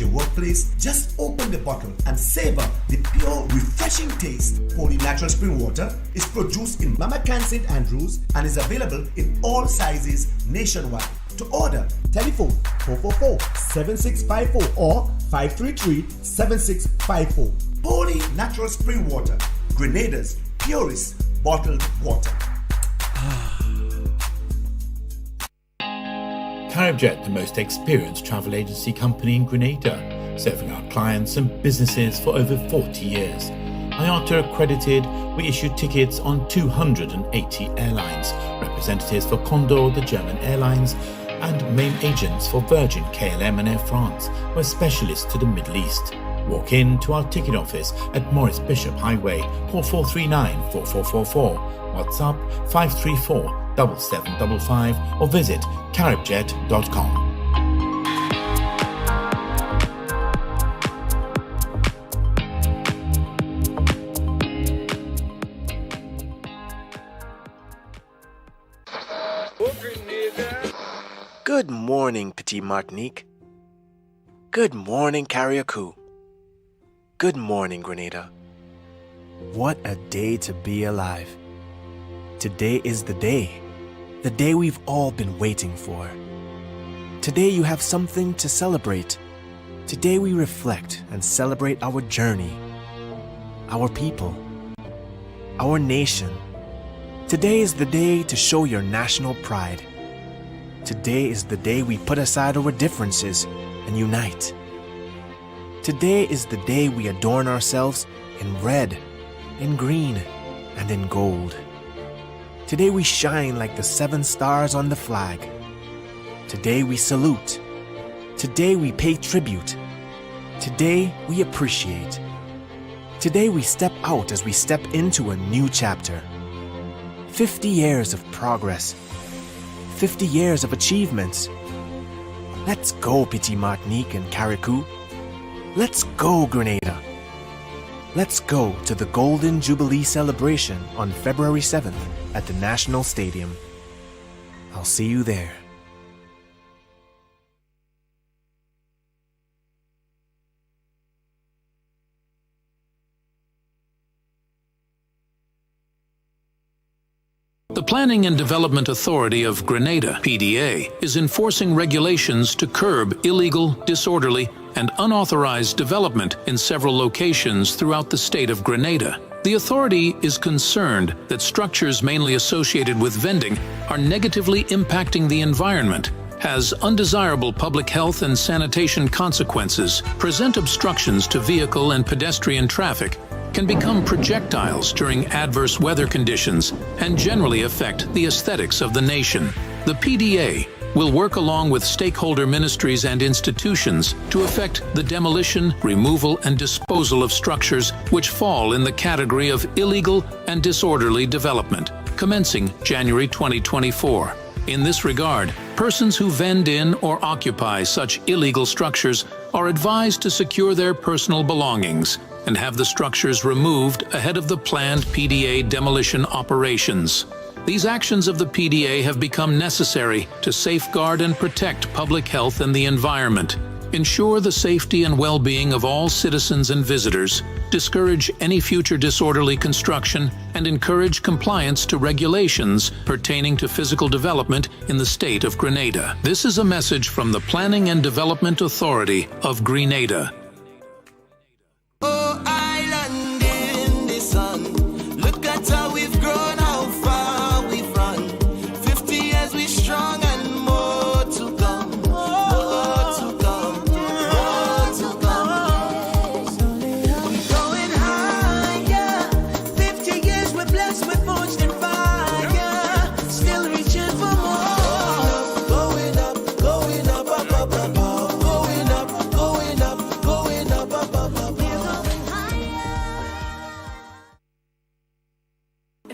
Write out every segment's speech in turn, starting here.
your workplace, just open the bottle and savor the pure, refreshing taste. Holy Natural Spring Water is produced in Mama Can St. Andrews and is available in all sizes nationwide. To order, telephone 444-7654 or 533-7654. Holy Natural Spring Water, Grenada's purest bottled water. CaribJet, the most experienced travel agency company in Grenada, serving our clients and businesses for over 40 years. IATA accredited, we issue tickets on 280 airlines, representatives for Condor, the German airlines, and main agents for Virgin, KLM and Air France. We're specialists to the Middle East. Walk in to our ticket office at Maurice Bishop Highway, call 439-4444, WhatsApp 534-7755 or visit caribjet.com. Good morning, Petit Martinique. Good morning, Carriacou. Good morning, Grenada. What a day to be alive. Today is the day we've all been waiting for. Today you have something to celebrate. Today we reflect and celebrate our journey, our people, our nation. Today is the day to show your national pride. Today is the day we put aside our differences and unite. Today is the day we adorn ourselves in red, in green, and in gold. Today we shine like the 7 stars on the flag. Today we salute. Today we pay tribute. Today we appreciate. Today we step out as we step into a new chapter. 50 years of progress. 50 years of achievements. Let's go, Petit Martinique and Carriacou. Let's go, Grenada. Let's go to the Golden Jubilee celebration on February 7th at the National Stadium. I'll see you there. The Planning and Development Authority of Grenada, PDA, is enforcing regulations to curb illegal, disorderly, and unauthorized development in several locations throughout the state of Grenada. The authority is concerned that structures mainly associated with vending are negatively impacting the environment, has undesirable public health and sanitation consequences, present obstructions to vehicle and pedestrian traffic, can become projectiles during adverse weather conditions, and generally affect the aesthetics of the nation. The PDA will work along with stakeholder ministries and institutions to effect the demolition, removal, and disposal of structures which fall in the category of illegal and disorderly development, commencing January 2024. In this regard, persons who vend in or occupy such illegal structures are advised to secure their personal belongings and have the structures removed ahead of the planned PDA demolition operations. These actions of the PDA have become necessary to safeguard and protect public health and the environment, ensure the safety and well-being of all citizens and visitors, discourage any future disorderly construction, and encourage compliance to regulations pertaining to physical development in the state of Grenada. This is a message from the Planning and Development Authority of Grenada.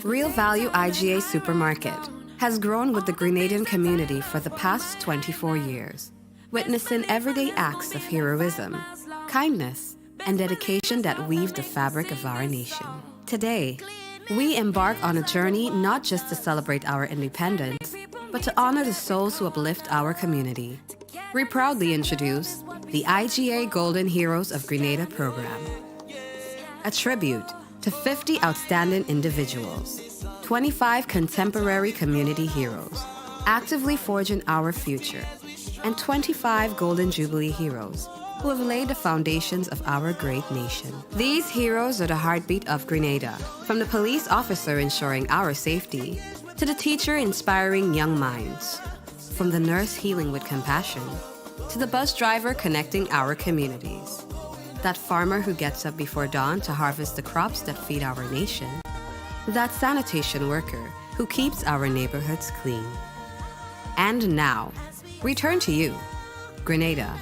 Real Value IGA Supermarket has grown with the Grenadian community for the past 24 years, witnessing everyday acts of heroism, kindness, and dedication that weave the fabric of our nation. Today, we embark on a journey not just to celebrate our independence, but to honor the souls who uplift our community. we proudly introduce the IGA Golden Heroes of Grenada program, a tribute to 50 outstanding individuals, 25 contemporary community heroes, actively forging our future, and 25 Golden Jubilee heroes who have laid the foundations of our great nation. These heroes are the heartbeat of Grenada, from the police officer ensuring our safety, to the teacher inspiring young minds, from the nurse healing with compassion, to the bus driver connecting our communities, that farmer who gets up before dawn to harvest the crops that feed our nation, that sanitation worker who keeps our neighborhoods clean. And now, we turn to you, Grenada.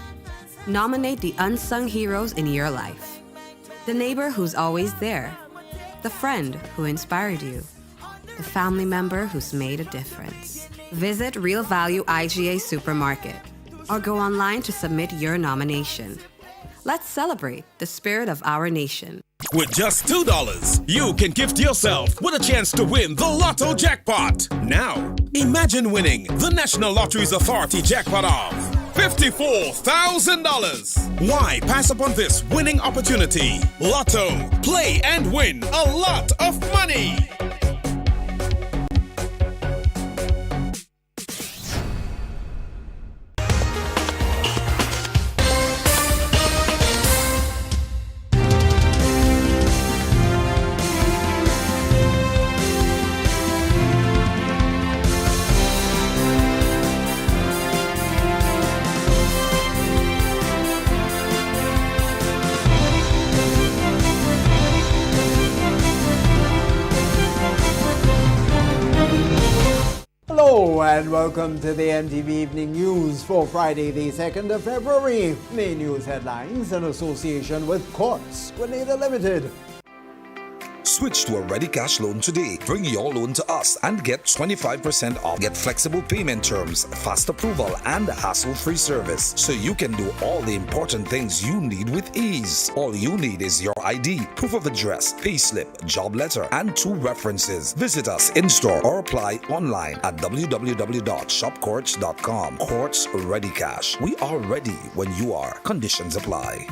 Nominate the unsung heroes in your life. The neighbor who's always there. The friend who inspired you. The family member who's made a difference. Visit Real Value IGA Supermarket or go online to submit your nomination. Let's celebrate the spirit of our nation. With just $2, you can gift yourself with a chance to win the Lotto jackpot. Now, imagine winning the National Lotteries Authority jackpot of $54,000. Why pass upon this winning opportunity? Lotto, play and win a lot of money. Hello and welcome to the MTV Evening News for Friday the 2nd of February. Main news headlines in association with Courts Grenada Limited. Switch to a Ready Cash loan today. Bring your loan to us and get 25% off. Get flexible payment terms, fast approval, and hassle-free service, so you can do all the important things you need with ease. All you need is your ID, proof of address, payslip, job letter, and 2 references. Visit us in-store or apply online at www.shopcourts.com. Courts Ready Cash. We are ready when you are. Conditions apply.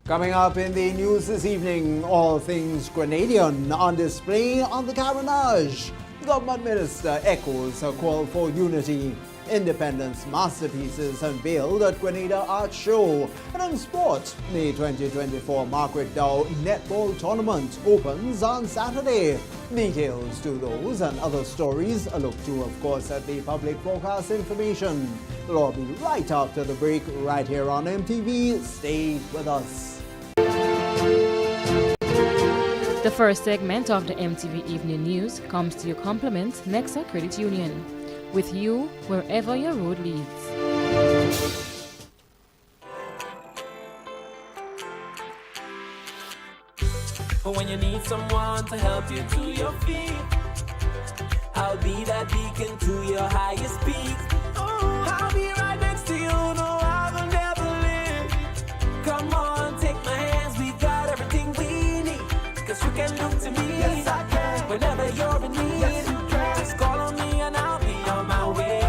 Coming up in the news this evening, all things Grenadian on display on the Carnage. Government Minister echoes a call for unity. Independence masterpieces unveiled at Grenada Art Show. And in sport, the 2024 Margaret Dow Netball Tournament opens on Saturday. Details to those and other stories a look to, of course, at the public broadcast information. We'll all be right after the break, right here on MTV. Stay with us. The first segment of the MTV Evening News comes to your compliments Nexa Credit Union. With you wherever your road leads. But when you need someone to help you to your feet, I'll be that beacon to your highest peak. I'll be right next to you, no, I will never leave. Come on, take my hands, we've got everything we need. Cause you can look to me, yes, I can. Whenever you're in need, yes, you can. Just call on me and I'll be on my way.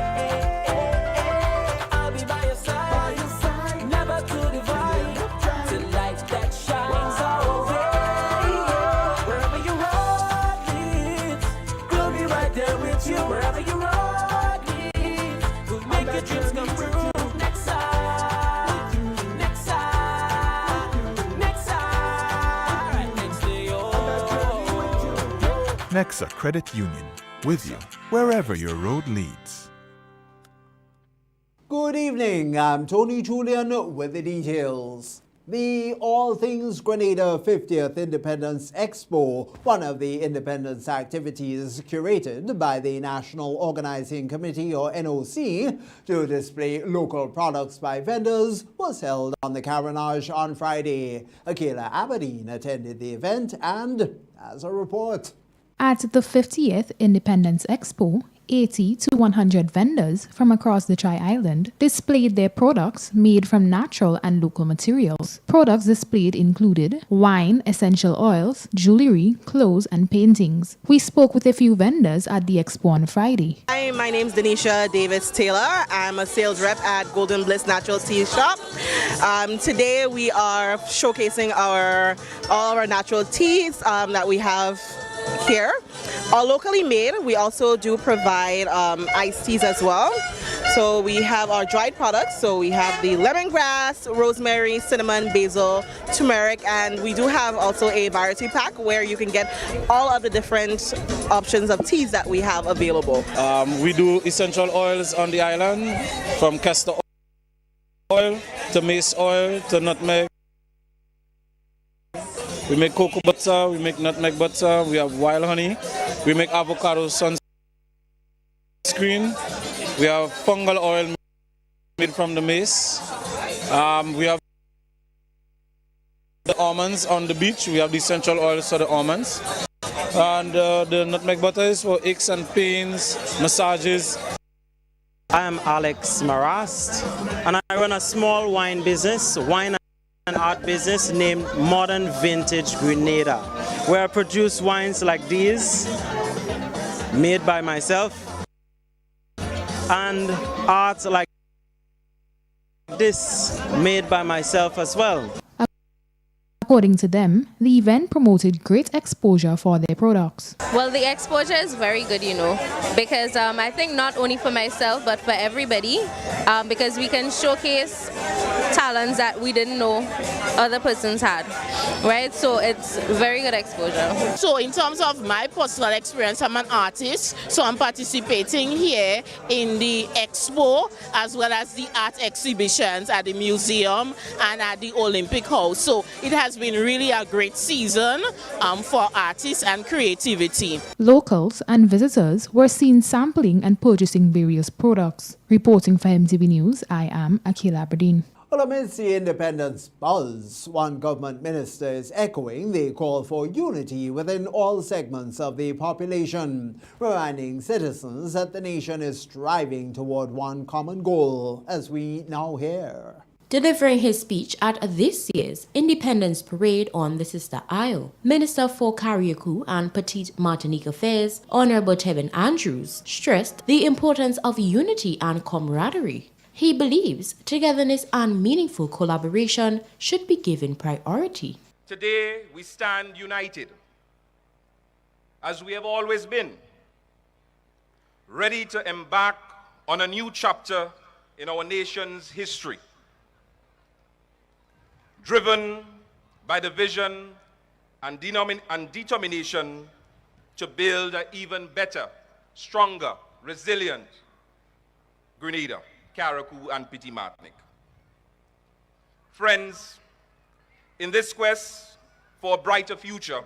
I'll be by your side, never to divide, to light that shines our way. Wherever your road leads, we'll be right there with you. Wherever your road leads, we'll make your dreams come true. Next side, next side, next side, right next to you. Nexa Credit Union, with you wherever your road leads. Good evening, I'm Tony Julian with the details. The All Things Grenada 50th Independence Expo, one of the independence activities curated by the National Organizing Committee or NOC to display local products by vendors, was held on the Carnage on Friday. Akela Aberdeen attended the event and has a report. At the 50th Independence Expo, 80 to 100 vendors from across the Tri-Island displayed their products made from natural and local materials. Products displayed included wine, essential oils, jewelry, clothes, and paintings. We spoke with a few vendors at the expo on Friday. Hi, my name is Denisha Davis Taylor. I'm a sales rep at Golden Bliss Natural Tea Shop. Today we are showcasing all our natural teas that we have here. All locally made. We also do provide iced teas as well. So we have our dried products. So we have the lemongrass, rosemary, cinnamon, basil, turmeric, and we do have also a variety pack where you can get all of the different options of teas that we have available. We do essential oils on the island, from castor oil to mace oil to nutmeg. We make cocoa butter, we make nutmeg butter, we have wild honey, we make avocado sunscreen, we have fungal oil made from the mace, we have the almonds on the beach, we have the essential oils for the almonds, and the nutmeg butter is for aches and pains, massages. I am Alex Marast, and I run a small wine business, wine and art business named Modern Vintage Grenada, where I produce wines like these, made by myself, and art like this, made by myself as well. According to them, the event promoted great exposure for their products. Well, the exposure is very good, because I think not only for myself, but for everybody, because we can showcase talents that we didn't know other persons had, right? So it's very good exposure. So in terms of my personal experience, I'm an artist, so I'm participating here in the expo as well as the art exhibitions at the museum and at the Olympic House. So it has been really a great season for artists and creativity. Locals and visitors were seen sampling and purchasing various products. Reporting for MTV News, I am Akila Aberdeen. Well, amidst the independence buzz, one government minister is echoing the call for unity within all segments of the population, reminding citizens that the nation is striving toward one common goal, as we now hear. Delivering his speech at this year's Independence Parade on the Sister Isle, Minister for Carriacou and Petite Martinique Affairs, Honorable Tevin Andrews, stressed the importance of unity and camaraderie. He believes togetherness and meaningful collaboration should be given priority. Today, we stand united, as we have always been, ready to embark on a new chapter in our nation's history, driven by the vision and determination to build an even better, stronger, resilient Grenada, Carriacou, and Petite Martinique. Friends, in this quest for a brighter future,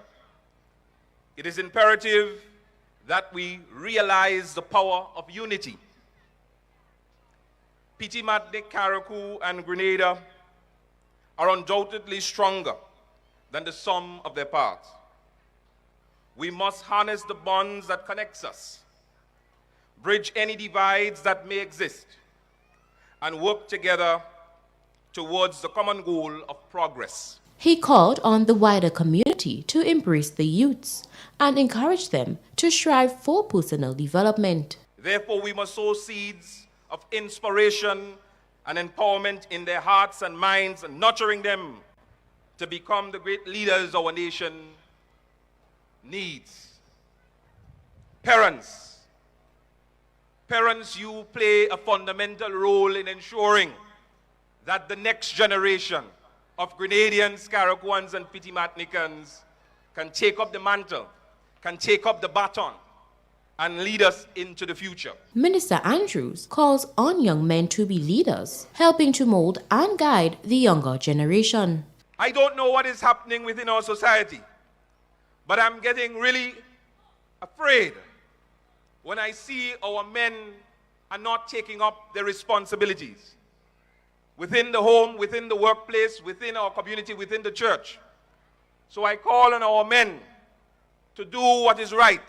it is imperative that we realize the power of unity. Petite Martinique, Carriacou, and Grenada are undoubtedly stronger than the sum of their parts. We must harness the bonds that connect us, bridge any divides that may exist, and work together towards the common goal of progress. He called on the wider community to embrace the youths and encourage them to strive for personal development. Therefore, we must sow seeds of inspiration and empowerment in their hearts and minds, and nurturing them to become the great leaders our nation needs. Parents, you play a fundamental role in ensuring that the next generation of Grenadians, Carriacouans, and Petite Martiniquans can take up the mantle, can take up the baton, and lead us into the future. Minister Andrews calls on young men to be leaders, helping to mold and guide the younger generation. I don't know what is happening within our society, but I'm getting really afraid when I see our men are not taking up their responsibilities within the home, within the workplace, within our community, within the church. So I call on our men to do what is right.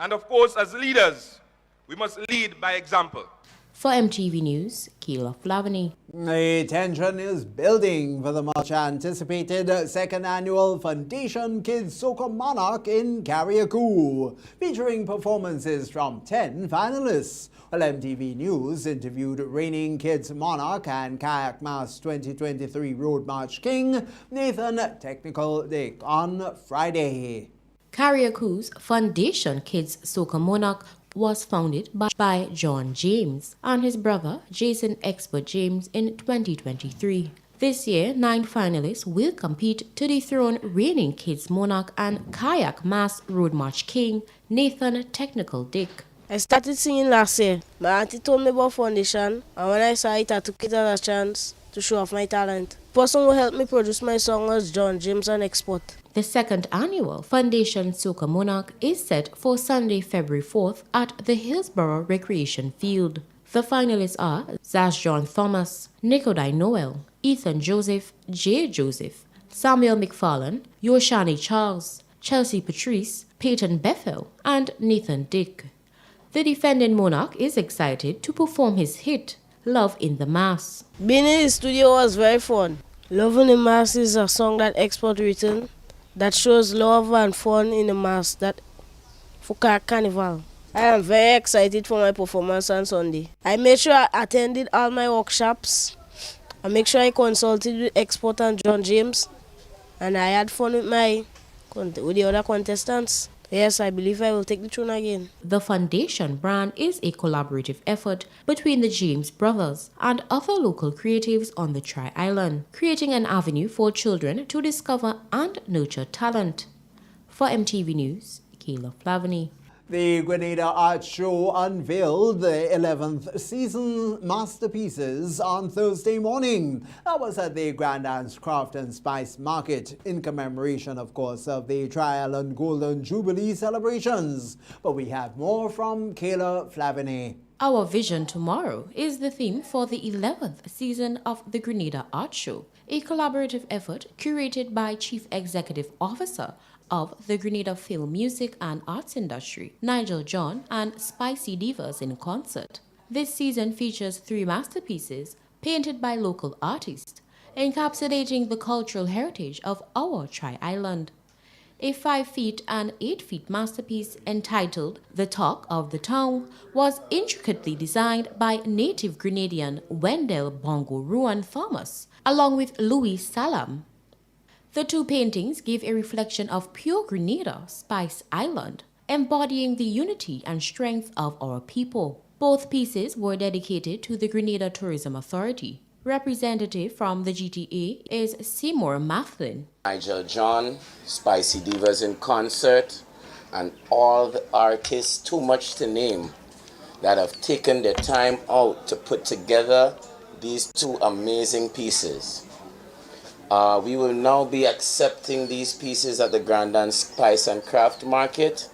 And of course, as leaders, We must lead by example. For MTV News, Keila Flavany. The tension is building for the much-anticipated second annual Foundation Kids Soca Monarch in Carriacou, featuring performances from 10 finalists. Well, MTV News interviewed reigning Kids Monarch and Kayak Mass 2023 Road March King, Nathan Technical Dick, on Friday. Carriacou's Foundation Kids Soca Monarch was founded by John James and his brother Jason Expert James in 2023. This year, 9 finalists will compete to dethrone reigning Kids Monarch and Kayak Mass Road March King Nathan Technical Dick. I started singing last year. My auntie told me about Foundation, and when I saw it, I took it as a chance to show off my talent. The person who helped me produce my song was John James and Export. The second annual Foundation Soca Monarch is set for Sunday, February 4th at the Hillsborough Recreation Field. The finalists are Zash John Thomas, Nicodai Noel, Ethan Joseph, Jay Joseph, Samuel McFarlane, Yoshani Charles, Chelsea Patrice, Peyton Bethel, and Nathan Dick. The defending monarch is excited to perform his hit, Love in the Mass. Being in the studio was very fun. Love in the Mass is a song that Export written that shows love and fun in the mass that for Carnival. I am very excited for my performance on Sunday. I made sure I attended all my workshops. I make sure I consulted with Export and John James, and I had fun with the other contestants. Yes, I believe I will take the tune again. The Foundation brand is a collaborative effort between the James brothers and other local creatives on the Tri-Island, creating an avenue for children to discover and nurture talent. For MTV News, Keila Flavany. The Grenada Art Show unveiled the 11th season masterpieces on Thursday morning. That was at the Grand Anne's Craft and Spice Market in commemoration, of course, of the Tri-Island Golden Jubilee celebrations. But we have more from Keila Flavany. Our Vision Tomorrow is the theme for the 11th season of the Grenada Art Show, a collaborative effort curated by Chief Executive Officer of the Grenada Film, Music and Arts Industry, Nigel John and Spicy Divas in concert. This season features 3 masterpieces painted by local artists, encapsulating the cultural heritage of our Tri-Island. A 5 feet and 8 feet masterpiece entitled The Talk of the Town was intricately designed by native Grenadian Wendell Bongo Ruan Thomas, along with Louis Salam. The 2 paintings give a reflection of pure Grenada, Spice Island, embodying the unity and strength of our people. Both pieces were dedicated to the Grenada Tourism Authority. Representative from the GTA is Seymour Mathlin. Nigel John, Spicy Divas in concert, and all the artists, too much to name, that have taken their time out to put together these 2 amazing pieces. We will now be accepting these pieces at the Grand Anne Spice and Craft Market,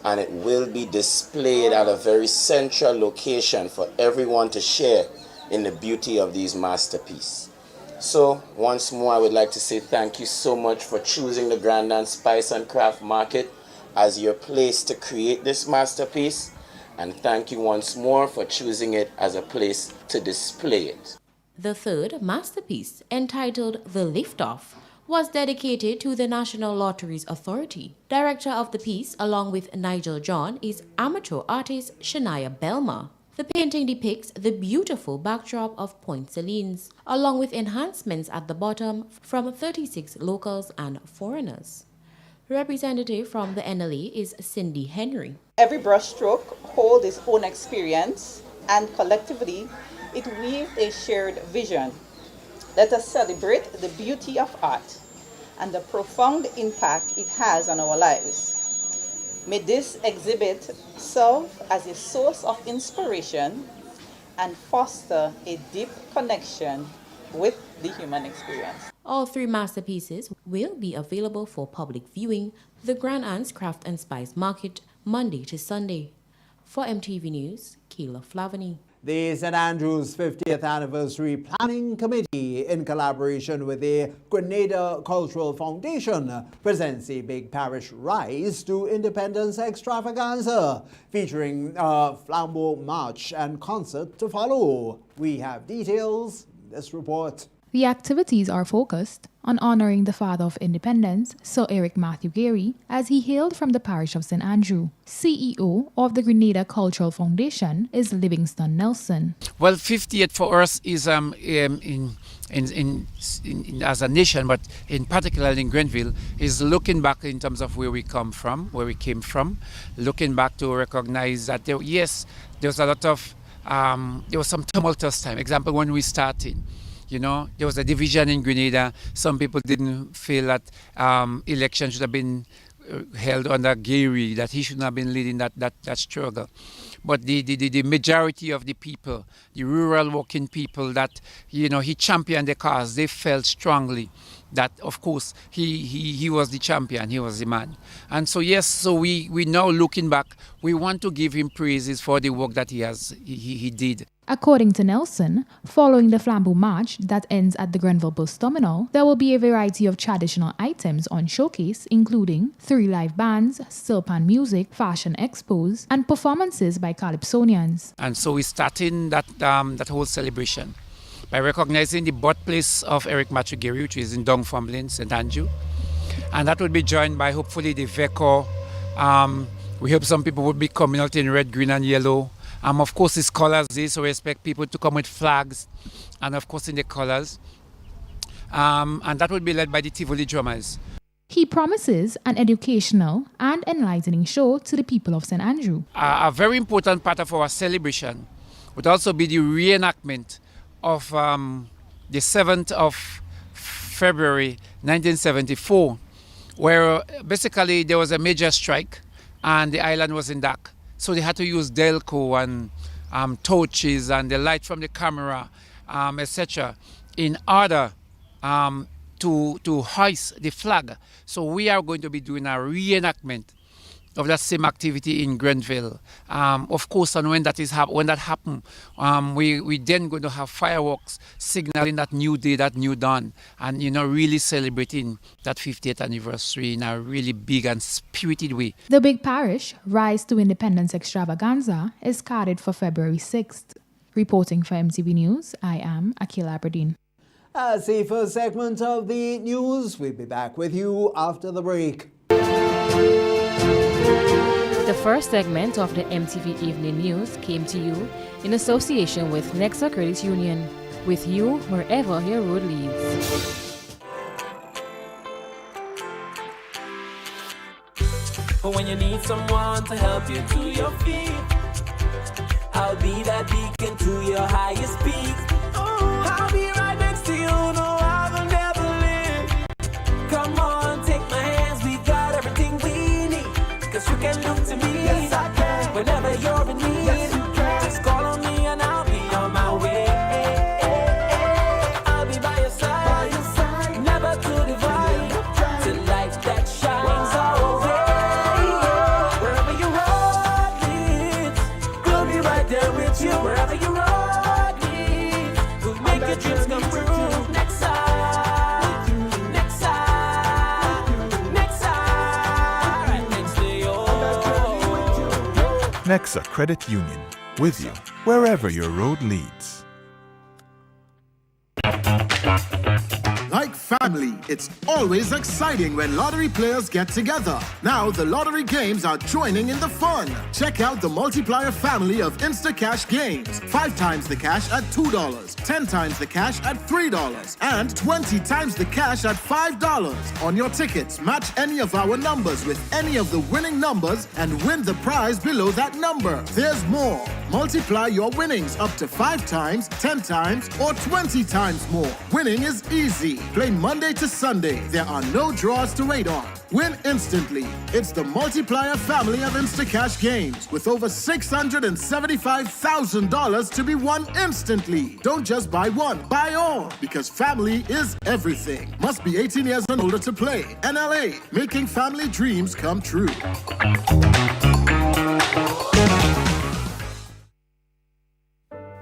and it will be displayed at a very central location for everyone to share in the beauty of these masterpieces. So, once more, I would like to say thank you so much for choosing the Grand Anne Spice and Craft Market as your place to create this masterpiece, and thank you once more for choosing it as a place to display it. The 3rd masterpiece, entitled The Liftoff, was dedicated to the National Lotteries Authority. Director of the piece, along with Nigel John, is amateur artist Shania Belma. The painting depicts the beautiful backdrop of Point Salines, along with enhancements at the bottom from 36 locals and foreigners. Representative from the NLA is Cindy Henry. Every brushstroke holds its own experience, and collectively, it weaves a shared vision. Let us celebrate the beauty of art and the profound impact it has on our lives. May this exhibit serve as a source of inspiration and foster a deep connection with the human experience. All 3 masterpieces will be available for public viewing the Grand Anne's Craft and Spice Market Monday to Sunday. For MTV News, Keila Flavany. The St. Andrews 50th Anniversary Planning Committee, in collaboration with the Grenada Cultural Foundation, presents a big parish rise to independence extravaganza, featuring a flambeau march and concert to follow. We have details in this report. The activities are focused on honoring the father of independence, Sir Eric Matthew Gary, as he hailed from the parish of St. Andrew. CEO of the Grenada Cultural Foundation is Livingston Nelson. Well, 58 for us is as a nation, but in particular in Grenville, is looking back in terms of where we came from, looking back to recognize that there was a lot of there was some tumultuous time. Example, when we started. You know, there was a division in Grenada. Some people didn't feel that election should have been held under Gary, that he shouldn't have been leading that struggle. But the majority of the people, the rural working people that, you know, he championed the cause, they felt strongly that, of course, he was the champion, he was the man. And so, yes, so we now looking back, we want to give him praises for the work that he did. According to Nelson, following the flambeau march that ends at the Grenville Bus Terminal, there will be a variety of traditional items on showcase, including 3 live bands, steel pan music, fashion expos, and performances by Calypsonians. And so we're starting that whole celebration by recognizing the birthplace of Eric Matthew Gary, which is in Dunfermline, St. Andrew. And that would be joined by hopefully the VECO. We hope some people would be coming out in red, green, and yellow. Of course, it's colors day, so we expect people to come with flags, and of course in the colors. And that would be led by the Tivoli drummers. He promises an educational and enlightening show to the people of St. Andrew. A very important part of our celebration would also be the reenactment of the 7th of February 1974, where basically there was a major strike and the island was in dark. So they had to use Delco and torches and the light from the camera, etc., in order to hoist the flag. So we are going to be doing a reenactment of that same activity in Grenville. Of course, and when that happens, we then going to have fireworks signaling that new day, that new dawn, and really celebrating that 50th anniversary in a really big and spirited way. The Big Parish Rise to Independence Extravaganza is carded for February 6th. Reporting for MTV News, I am Akila Aberdeen. As the first segment of the news, we'll be back with you after the break. The first segment of the MTV Evening News came to you in association with Nexa Credit Union, with you wherever your road leads. But when you need someone to help you to your feet, I'll be that beacon to your highest peak. I'll be right next to you, no, I will never leave. Come on, take my hands, we got everything we need. Cause you can look to me, yes, I can. Whenever you're in need, yes, you can. Just call on me and I'll be on my way. I'll be by your side, never to divide, to light that shines our way. Wherever your road leads, we'll be right there with you. Wherever your road leads, we'll make your dreams come true. Nexa Credit Union, with you wherever your road leads. Like family, it's always exciting when lottery players get together. Now the lottery games are joining in the fun. Check out the multiplier family of Instacash games. 5 times the cash at $2, 10 times the cash at $3, and 20 times the cash at $5. On your tickets, match any of our numbers with any of the winning numbers and win the prize below that number. There's more. Multiply your winnings up to 5 times, 10 times, or 20 times more. Winning is easy. Play Monday to Sunday. There are no draws to wait on. Win instantly. It's the multiplier family of Instacash games with over $675,000 to be won instantly. Don't just buy one, buy all, because family is everything. Must be 18 years and older to play. NLA, making family dreams come true.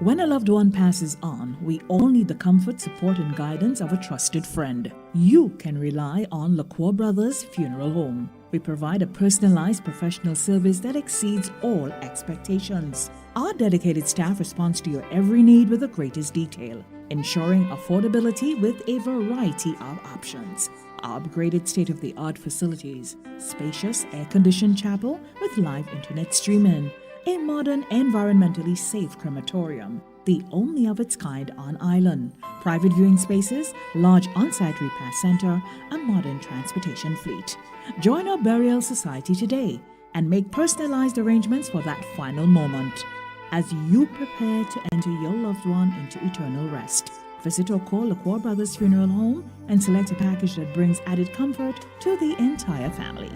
When a loved one passes on, we all need the comfort, support, and guidance of a trusted friend. You can rely on LaCour Brothers Funeral Home. We provide a personalized professional service that exceeds all expectations. Our dedicated staff responds to your every need with the greatest detail, ensuring affordability with a variety of options. Our upgraded state-of-the-art facilities, spacious air-conditioned chapel with live internet streaming, a modern, environmentally safe crematorium, the only of its kind on island, private viewing spaces, large on-site repast center, a modern transportation fleet. Join our burial society today and make personalized arrangements for that final moment as you prepare to enter your loved one into eternal rest. Visit or call LaCour Brothers Funeral Home and select a package that brings added comfort to the entire family.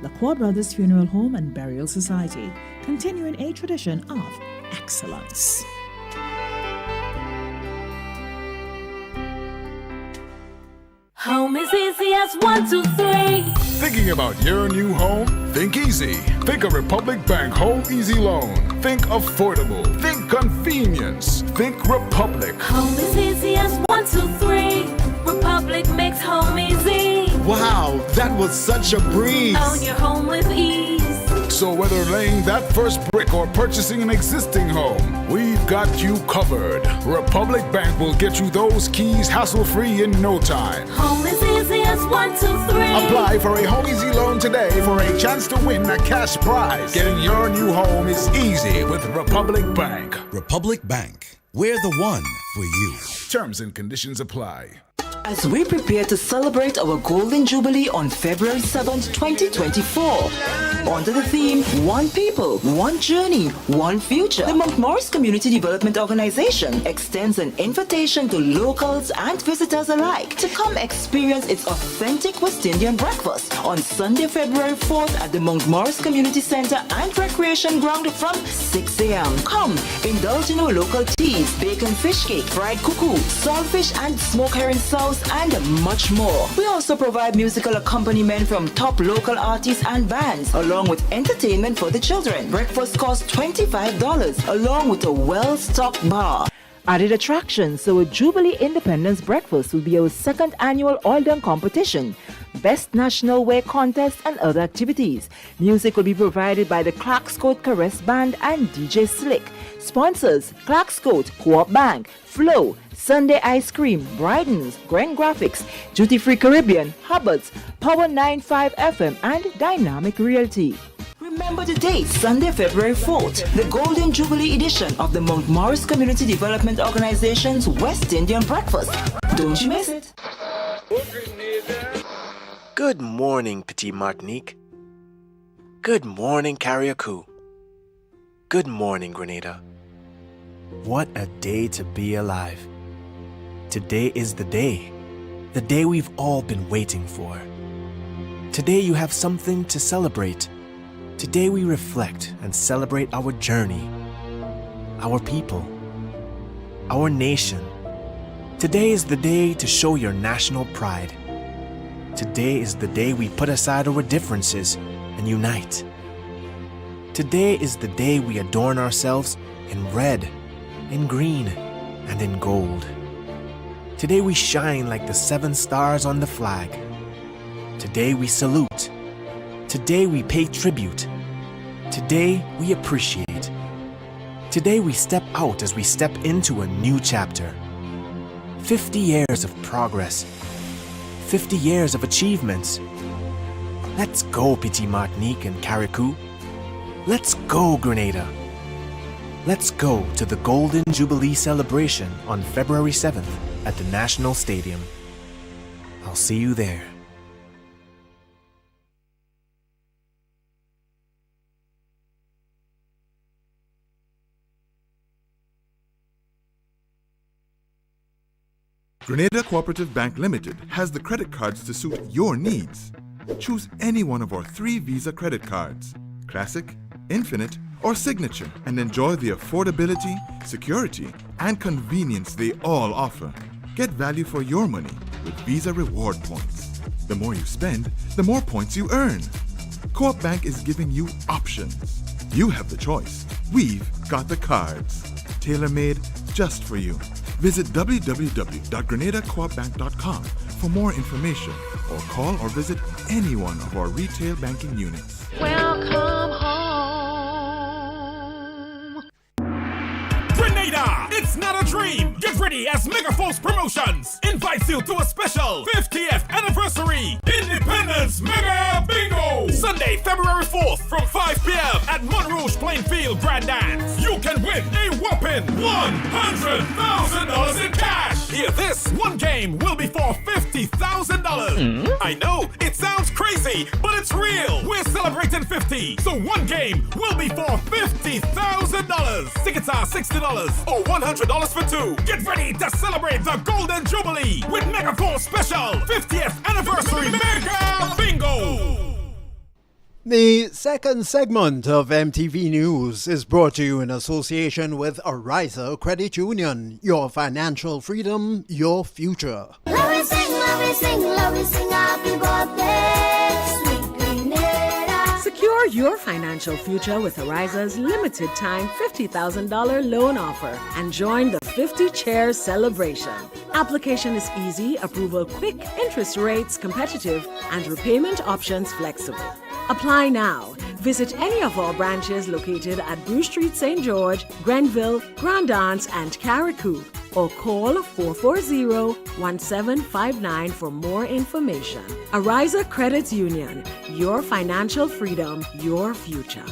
LaCour Brothers Funeral Home and Burial Society, continuing a tradition of excellence. Home is easy as 1, 2, 3. Thinking about your new home? Think easy. Think of Republic Bank Home Easy Loan. Think affordable. Think convenience. Think Republic. Home is easy as 1, 2, 3. Republic makes home easy. Wow, that was such a breeze. Own your home with ease. So whether laying that first brick or purchasing an existing home, we've got you covered. Republic Bank will get you those keys hassle-free in no time. Home is easy as 1, 2, 3. Apply for a Home Easy Loan today for a chance to win a cash prize. Getting your new home is easy with Republic Bank. Republic Bank, we're the one for you. Terms and conditions apply. As we prepare to celebrate our Golden Jubilee on February 7th, 2024, under the theme, One People, One Journey, One Future, the Mount Morris Community Development Organization extends an invitation to locals and visitors alike to come experience its authentic West Indian breakfast on Sunday, February 4th at the Mount Morris Community Center and Recreation Ground from 6 a.m. Come, indulge in our local teas, bacon fish cake, fried cuckoo, saltfish and smoked herring sauce, and much more. We also provide musical accompaniment from top local artists and bands, along with entertainment for the children. Breakfast costs $25, along with a well-stocked bar. Added attractions, so a Jubilee Independence Breakfast will be our second annual Oil Dunk competition, Best National Wear Contest and other activities. Music will be provided by the Clarkscourt Caress Band and DJ Slick. Sponsors, Clarkscourt, Co-op Bank, Flow, Sunday Ice Cream, Bryden's, Grand Graphics, Duty Free Caribbean, Hubbard's, Power 95 FM and Dynamic Realty. Remember the date, Sunday, February 4th, the Golden Jubilee edition of the Mount Morris Community Development Organization's West Indian Breakfast. Don't you miss it. Good morning, Petit Martinique. Good morning, Carriacou. Good morning, Grenada. What a day to be alive. Today is the day we've all been waiting for. Today you have something to celebrate. Today we reflect and celebrate our journey, our people, our nation. Today is the day to show your national pride. Today is the day we put aside our differences and unite. Today is the day we adorn ourselves in red, in green, and in gold. Today we shine like the 7 stars on the flag. Today we salute. Today we pay tribute. Today we appreciate. Today we step out as we step into a new chapter. 50 years of progress. 50 years of achievements. Let's go, Petit Martinique and Carriacou. Let's go, Grenada. Let's go to the Golden Jubilee celebration on February 7th at the National Stadium. I'll see you there. Grenada Cooperative Bank Limited has the credit cards to suit your needs. Choose any one of our 3 Visa credit cards, Classic, Infinite, or Signature, and enjoy the affordability, security, and convenience they all offer. Get value for your money with Visa Reward Points. The more you spend, the more points you earn. Co-op Bank is giving you options. You have the choice. We've got the cards. tailor-made just for you. Visit www.grenadacoopbank.com for more information or call or visit any one of our retail banking units. Welcome home. Grenada, it's not a dream. Get ready as Megaforce Promotions invites you to a special 50th anniversary Independence Mega Bingo. Sunday, February 4th from 5 p.m. at Monrouge Plainfield Grand Dance. You can win a whopping $100,000 in cash. Hear this, one game will be for $50,000. I know, it sounds crazy, but it's real. We're celebrating 50, so one game will be for $50,000. Tickets are $60 or $100 for two. Get ready to celebrate the Golden Jubilee with Megaforce Special 50th Anniversary Mega Bingo. The second segment of MTV News is brought to you in association with Ariza Credit Union. Your financial freedom, your future. Let me sing, happy birthday, sweet Grenada. Secure your financial future with Ariza's limited time $50,000 loan offer and join the 50 Chairs celebration. Application is easy, approval quick, interest rates competitive, and repayment options flexible. Apply now. Visit any of our branches located at Bruce Street, St. George, Grenville, Grand Anse, and Carriacou, or call 440-1759 for more information. Ariza Credit Union, your financial freedom, your future.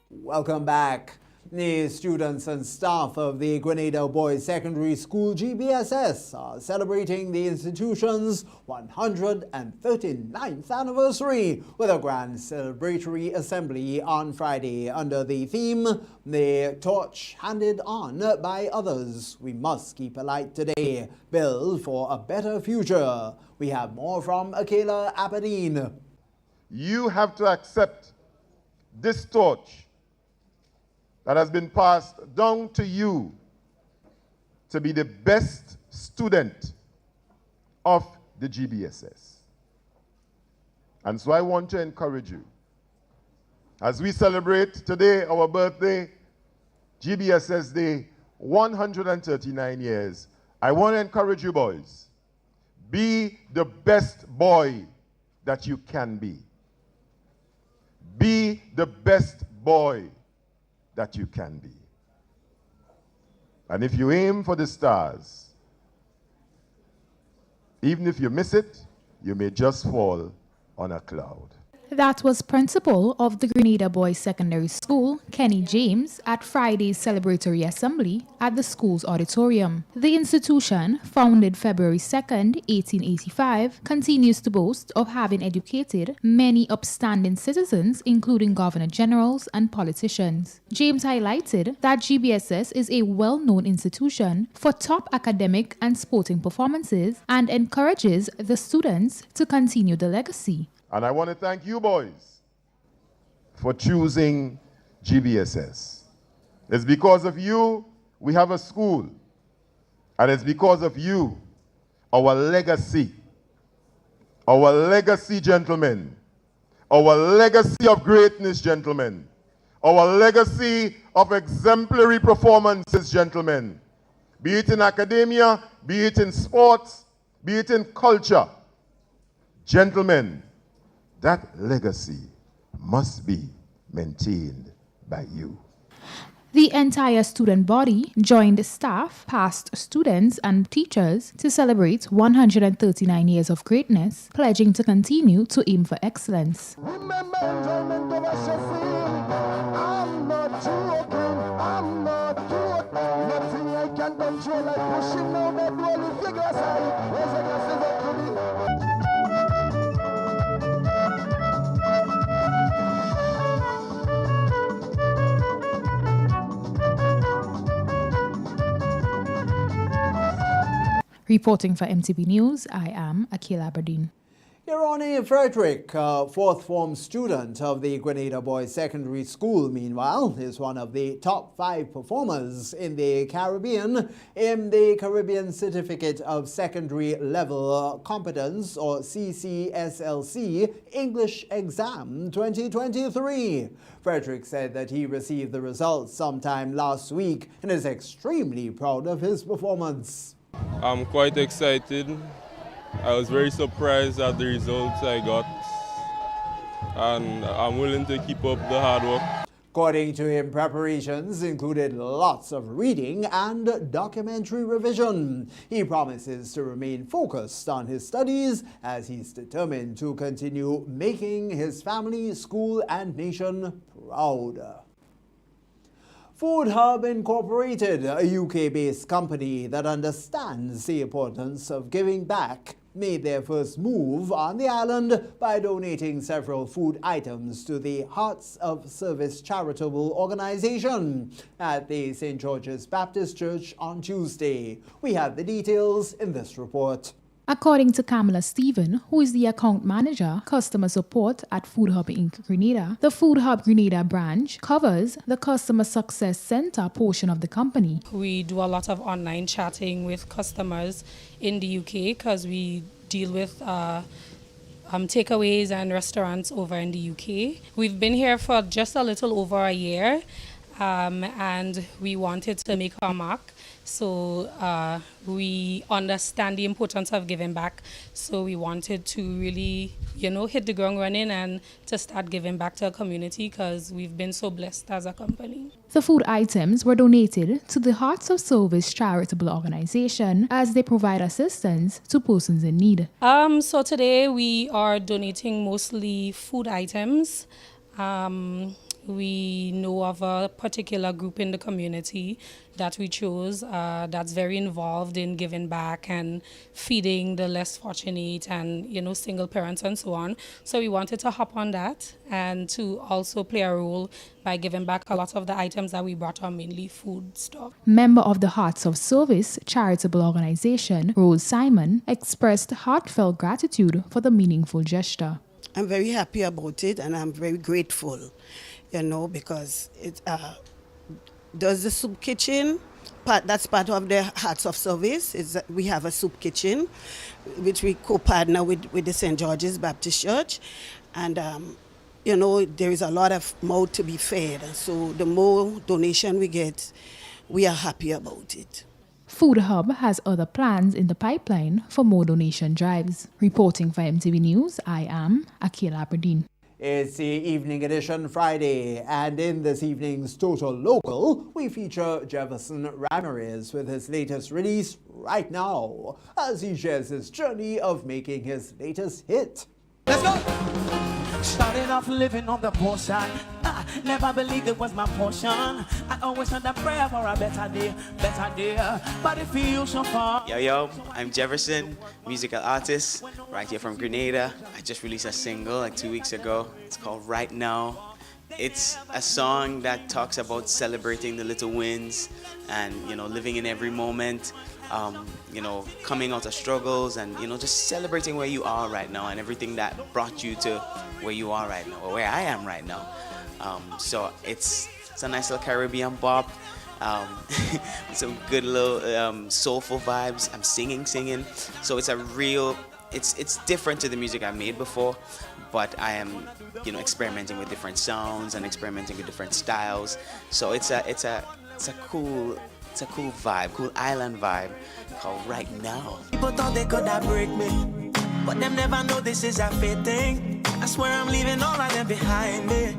Welcome back. The students and staff of the Grenada Boys Secondary School GBSS are celebrating the institution's 139th anniversary with a grand celebratory assembly on Friday under the theme, "The Torch Handed On by Others. We Must Keep a Light Today, Build for a Better Future." We have more from Akela Aberdeen. You have to accept this torch that has been passed down to you to be the best student of the GBSS. And so I want to encourage you, as we celebrate today our birthday, GBSS Day, 139 years, I want to encourage you boys, be the best boy that you can be. Be the best boy that you can be. And if you aim for the stars, even if you miss it, you may just fall on a cloud. That was principal of the Grenada Boys Secondary School, Kenny James, at Friday's celebratory assembly at the school's auditorium. The institution, founded February 2nd, 1885, continues to boast of having educated many upstanding citizens, including governor generals and politicians. James highlighted that GBSS is a well-known institution for top academic and sporting performances and encourages the students to continue the legacy. And I want to thank you boys for choosing GBSS. It's because of you we have a school. And it's because of you, our legacy, gentlemen, our legacy of greatness, gentlemen, our legacy of exemplary performances, gentlemen, be it in academia, be it in sports, be it in culture. Gentlemen, that legacy must be maintained by you. The entire student body joined staff, past students, and teachers to celebrate 139 years of greatness, pledging to continue to aim for excellence. Remember enjoyment of a I'm not joking, I'm not joking. Nothing I can control, like pushing no bed roll if you glass eye. Where's the glasses up to me? Reporting for MTV News, I am Akil Aberdeen. Ronnie Frederick, a fourth form student of the Grenada Boys Secondary School, meanwhile, is one of the top 5 performers in the Caribbean in the Caribbean Certificate of Secondary Level Competence, or CCSLC, English Exam 2023. Frederick said that he received the results sometime last week and is extremely proud of his performance. I'm quite excited. I was very surprised at the results I got, and I'm willing to keep up the hard work. According to him, preparations included lots of reading and documentary revision. He promises to remain focused on his studies as he's determined to continue making his family, school, and nation proud. Food Hub Incorporated, a UK-based company that understands the importance of giving back, made their first move on the island by donating several food items to the Hearts of Service charitable organization at the St. George's Baptist Church on Tuesday. We have the details in this report. According to Kamala Stephen, who is the account manager, customer support at Food Hub Inc. Grenada, the Food Hub Grenada branch covers the customer success center portion of the company. We do a lot of online chatting with customers in the UK because we deal with takeaways and restaurants over in the UK. We've been here for just a little over a year, and we wanted to make our mark. So we understand the importance of giving back. So we wanted to really, hit the ground running and to start giving back to our community because we've been so blessed as a company. The food items were donated to the Hearts of Service charitable organization as they provide assistance to persons in need. So today we are donating mostly food items. We know of a particular group in the community that we chose that's very involved in giving back and feeding the less fortunate and, single parents and so on. So we wanted to hop on that and to also play a role by giving back. A lot of the items that we brought are mainly food stuff. Member of the Hearts of Service charitable organization, Rose Simon, expressed heartfelt gratitude for the meaningful gesture. I'm very happy about it and I'm very grateful. Because it does the soup kitchen, that's part of the Hearts of Service. We have a soup kitchen, which we co-partner with the St. George's Baptist Church. And, there is a lot of mouth to be fed. So the more donation we get, we are happy about it. Food Hub has other plans in the pipeline for more donation drives. Reporting for MTV News, I am Akila Aberdeen. It's the Evening Edition Friday, and in this evening's Total Local, we feature Jefferson Ramirez with his latest release, Right Now, as he shares his journey of making his latest hit. Let's go! Started off living on the poor side. Never believed it was my portion. I always had a prayer for a better day, but it feels so far. Yo, I'm Jefferson, musical artist, right here from Grenada. I just released a single like 2 weeks ago. It's called Right Now. It's a song that talks about celebrating the little wins and, living in every moment. Coming out of struggles and, just celebrating where you are right now and everything that brought you to where you are right now, or where I am right now. So it's a nice little Caribbean bop, some good little soulful vibes. I'm singing. So it's it's different to the music I've made before, but I am, experimenting with different sounds and experimenting with different styles. So it's a cool vibe, cool island vibe called Right Now. People thought they could not break me, but them never know this is a fate thing. I swear I'm leaving all of them behind me.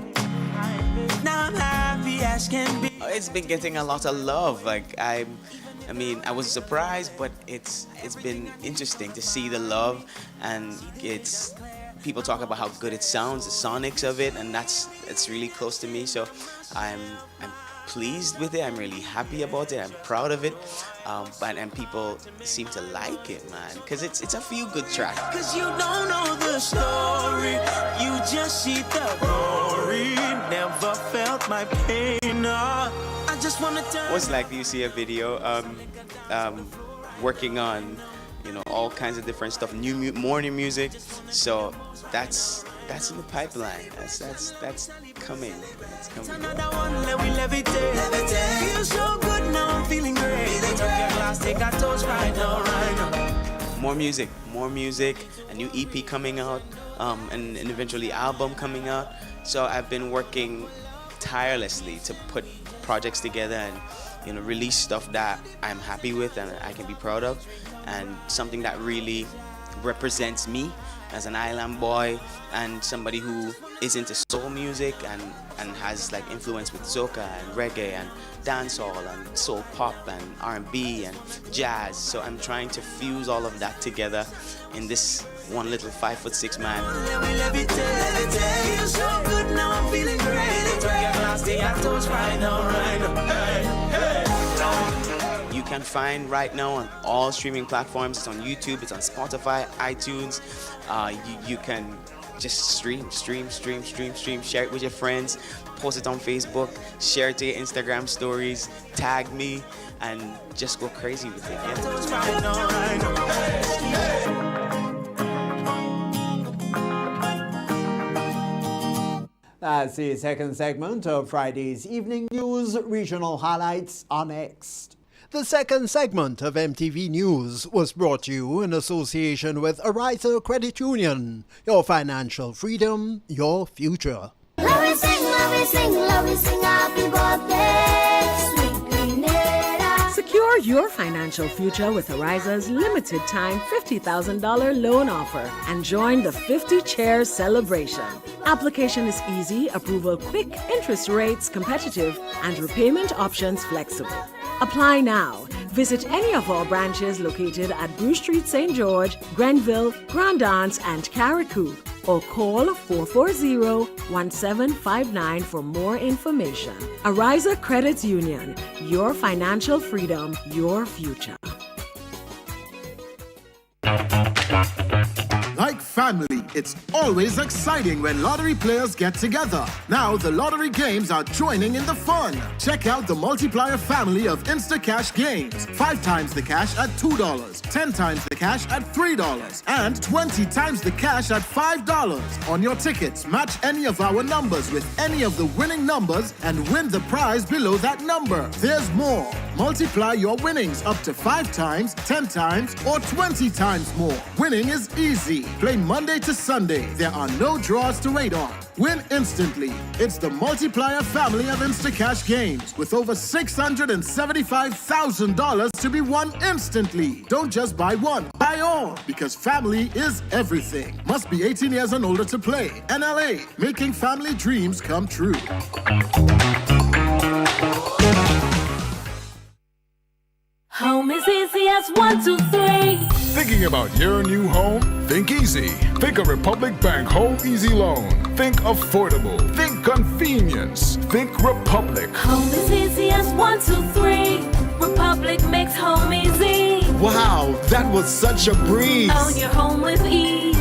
Now I'm happy as can be. It's been getting a lot of love. I was surprised, but it's been interesting to see the love, and people talk about how good it sounds, the sonics of it, and it's really close to me. So I'm pleased with it. I'm really happy about it. I'm proud of it. And people seem to like it, man, because it's a feel-good track. Cause you don't know the story, you just see the glory. Never felt my pain. I just wanna turn. What's like you see a video working on all kinds of different stuff, morning music. So that's in the pipeline. That's coming. That's coming. Another one, let me levitate. Feel so good now, I'm feeling great. Take your glass, take a toast right now. More music, a new EP coming out, and eventually album coming out. So I've been working tirelessly to put projects together and release stuff that I'm happy with and I can be proud of, and something that really represents me as an island boy and somebody who is into soul music and has like influence with soca and reggae and dancehall and soul pop and R&B and jazz. So I'm trying to fuse all of that together in this one little 5'6" man. You can find right now on all streaming platforms. It's on YouTube, it's on Spotify, iTunes. You can just stream, share it with your friends, post it on Facebook, share it to your Instagram stories, tag me, and just go crazy with it. That's the second segment of Friday's Evening News. Regional highlights are next. The second segment of MTV News was brought to you in association with Ariza Credit Union. Your financial freedom, your future. Love we sing, happy birthday, sweet Grenada. Secure your financial future with Ariza's limited time $50,000 loan offer and join the 50 Chairs celebration. Application is easy, approval quick, interest rates competitive, and repayment options flexible. Apply now. Visit any of our branches located at Bruce Street, St. George, Grenville, Grand Anse, and Carriacou, or call 440-1759 for more information. Ariza Credit Union, your financial freedom, your future. Like family, it's always exciting when lottery players get together. Now the lottery games are joining in the fun. Check out the multiplier family of Instacash games. 5 times the cash at $2, 10 times the cash at $3, and 20 times the cash at $5. On your tickets, match any of our numbers with any of the winning numbers and win the prize below that number. There's more. Multiply your winnings up to 5 times, 10 times, or 20 times more. Winning is easy. Play Monday to Sunday. There are no draws to wait on. Win instantly. It's the multiplier family of Instacash games with over $675,000 to be won instantly. Don't just buy one, buy all, because family is everything. Must be 18 years and older to play. NLA, making family dreams come true. Home is easy as 1, 2, 3. Thinking about your new home? Think easy. Think a Republic Bank Home Easy Loan. Think affordable. Think convenience. Think Republic. Home is easy as 1, 2, 3. Republic makes home easy. Wow, that was such a breeze. Own your home with ease.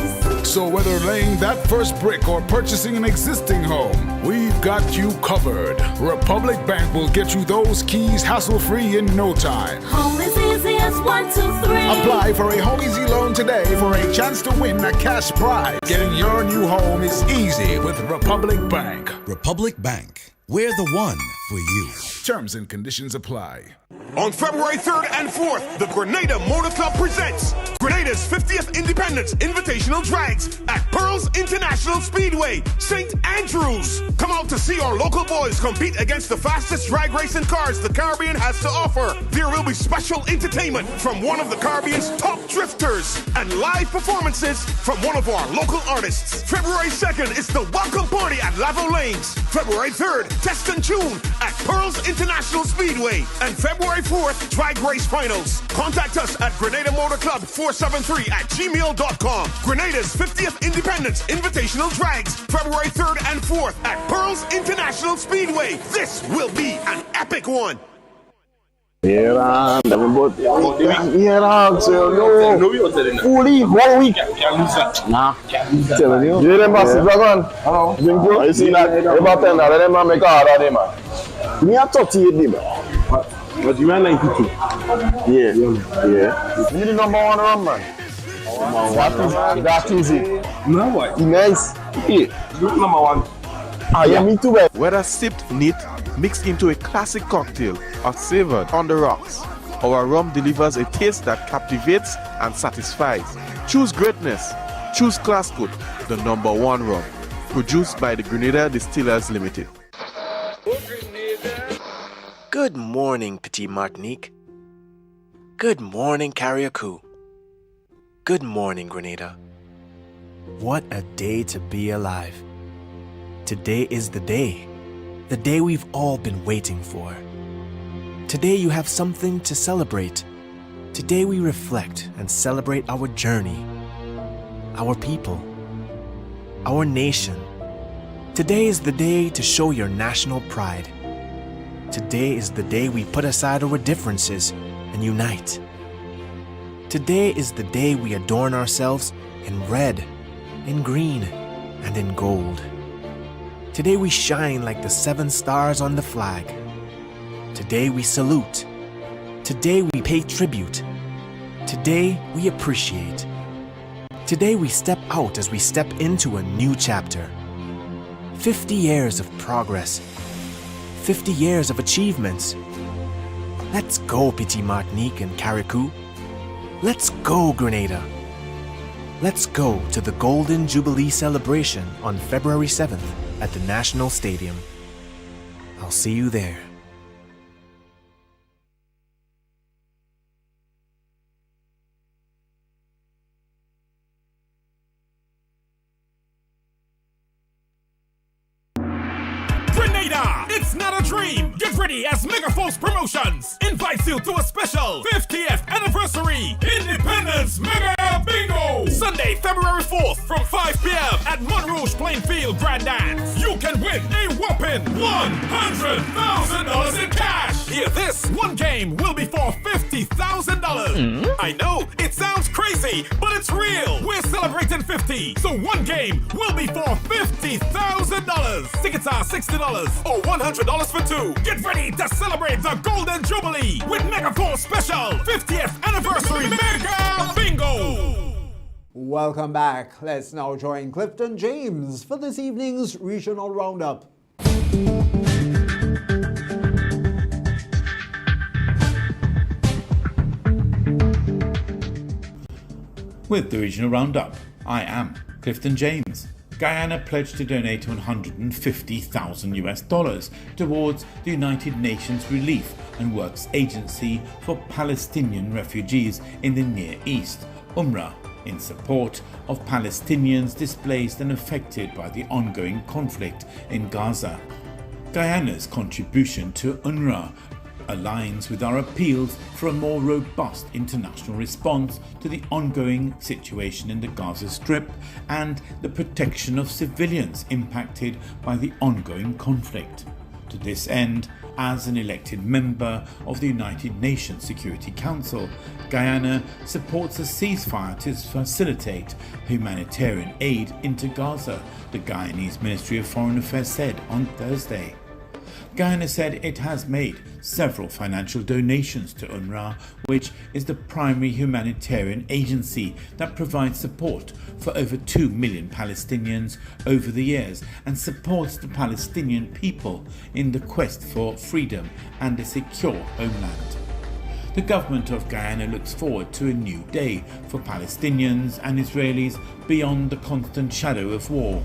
So whether laying that first brick or purchasing an existing home, we've got you covered. Republic Bank will get you those keys hassle-free in no time. Home is easy as 1, 2, 3. Apply for a Home Easy Loan today for a chance to win a cash prize. Getting your new home is easy with Republic Bank. Republic Bank, we're the one for you. Terms and conditions apply. On February 3rd and 4th, the Grenada Motor Club presents Grenada's 50th Independence Invitational Drags at Pearls International Speedway, St. Andrews. Come out to see our local boys compete against the fastest drag racing cars the Caribbean has to offer. There will be special entertainment from one of the Caribbean's top drifters and live performances from one of our local artists. February 2nd is the welcome party at Lavo Lanes. February 3rd, Test and Tune at Pearls International Speedway. And February 4th, drag race finals. Contact us at Grenada Motor Club 473@gmail.com. Grenada's 50th Independence Invitational Drags, February 3rd and 4th at Pearls International Speedway. This will be an epic one. Yeah, so no. Fully 1 week. Nah. Telling you. Yeah, them massive dragon. Hello. You see that? About 10 that them make a order, man. Me a 38 them. But you are 92. Yeah. You need the number one rum, man. That is it. No, what? Nice. Yeah. Number one. Yeah, me too, man. Whether sipped neat, mixed into a classic cocktail, or savored on the rocks, our rum delivers a taste that captivates and satisfies. Choose greatness. Choose Classcoat, the number one rum. Produced by the Grenada Distillers Limited. Good morning, Petit Martinique. Good morning, Carriacou. Good morning, Grenada. What a day to be alive. Today is the day we've all been waiting for. Today you have something to celebrate. Today we reflect and celebrate our journey, our people, our nation. Today is the day to show your national pride. Today is the day we put aside our differences and unite. Today is the day we adorn ourselves in red, in green, and in gold. Today we shine like the 7 stars on the flag. Today we salute. Today we pay tribute. Today we appreciate. Today we step out as we step into a new chapter. 50 years of progress. 50 years of achievements. Let's go, Petit Martinique and Carriacou. Let's go, Grenada. Let's go to the Golden Jubilee celebration on February 7th at the National Stadium. I'll see you there. Grenada, it's not a dream. Get ready as Megaforce Promotions invites you to a special 50th anniversary Independence Mega Bingo. Sunday, February 4th from 5 p.m. at Monrouge Plainfield Grand Dance. You can win a whopping $100,000 in cash. Hear this, one game will be for $50,000. I know, it sounds crazy, but it's real. We're celebrating 50, so one game will be for $50,000. Tickets are $60 or $100 for 2. Get ready to celebrate the Golden Jubilee with Megaforce Special 50th Anniversary Mega Bingo. Welcome back. Let's now join Clifton James for this evening's Regional Roundup. With the Regional Roundup, I am Clifton James. Guyana pledged to donate $150,000 towards the United Nations Relief and Works Agency for Palestinian refugees in the Near East, UNRWA, in support of Palestinians displaced and affected by the ongoing conflict in Gaza. Guyana's contribution to UNRWA aligns with our appeals for a more robust international response to the ongoing situation in the Gaza Strip and the protection of civilians impacted by the ongoing conflict. To this end, as an elected member of the United Nations Security Council, Guyana supports a ceasefire to facilitate humanitarian aid into Gaza, the Guyanese Ministry of Foreign Affairs said on Thursday. Guyana said it has made several financial donations to UNRWA, which is the primary humanitarian agency that provides support for over 2 million Palestinians over the years and supports the Palestinian people in the quest for freedom and a secure homeland. The government of Guyana looks forward to a new day for Palestinians and Israelis beyond the constant shadow of war.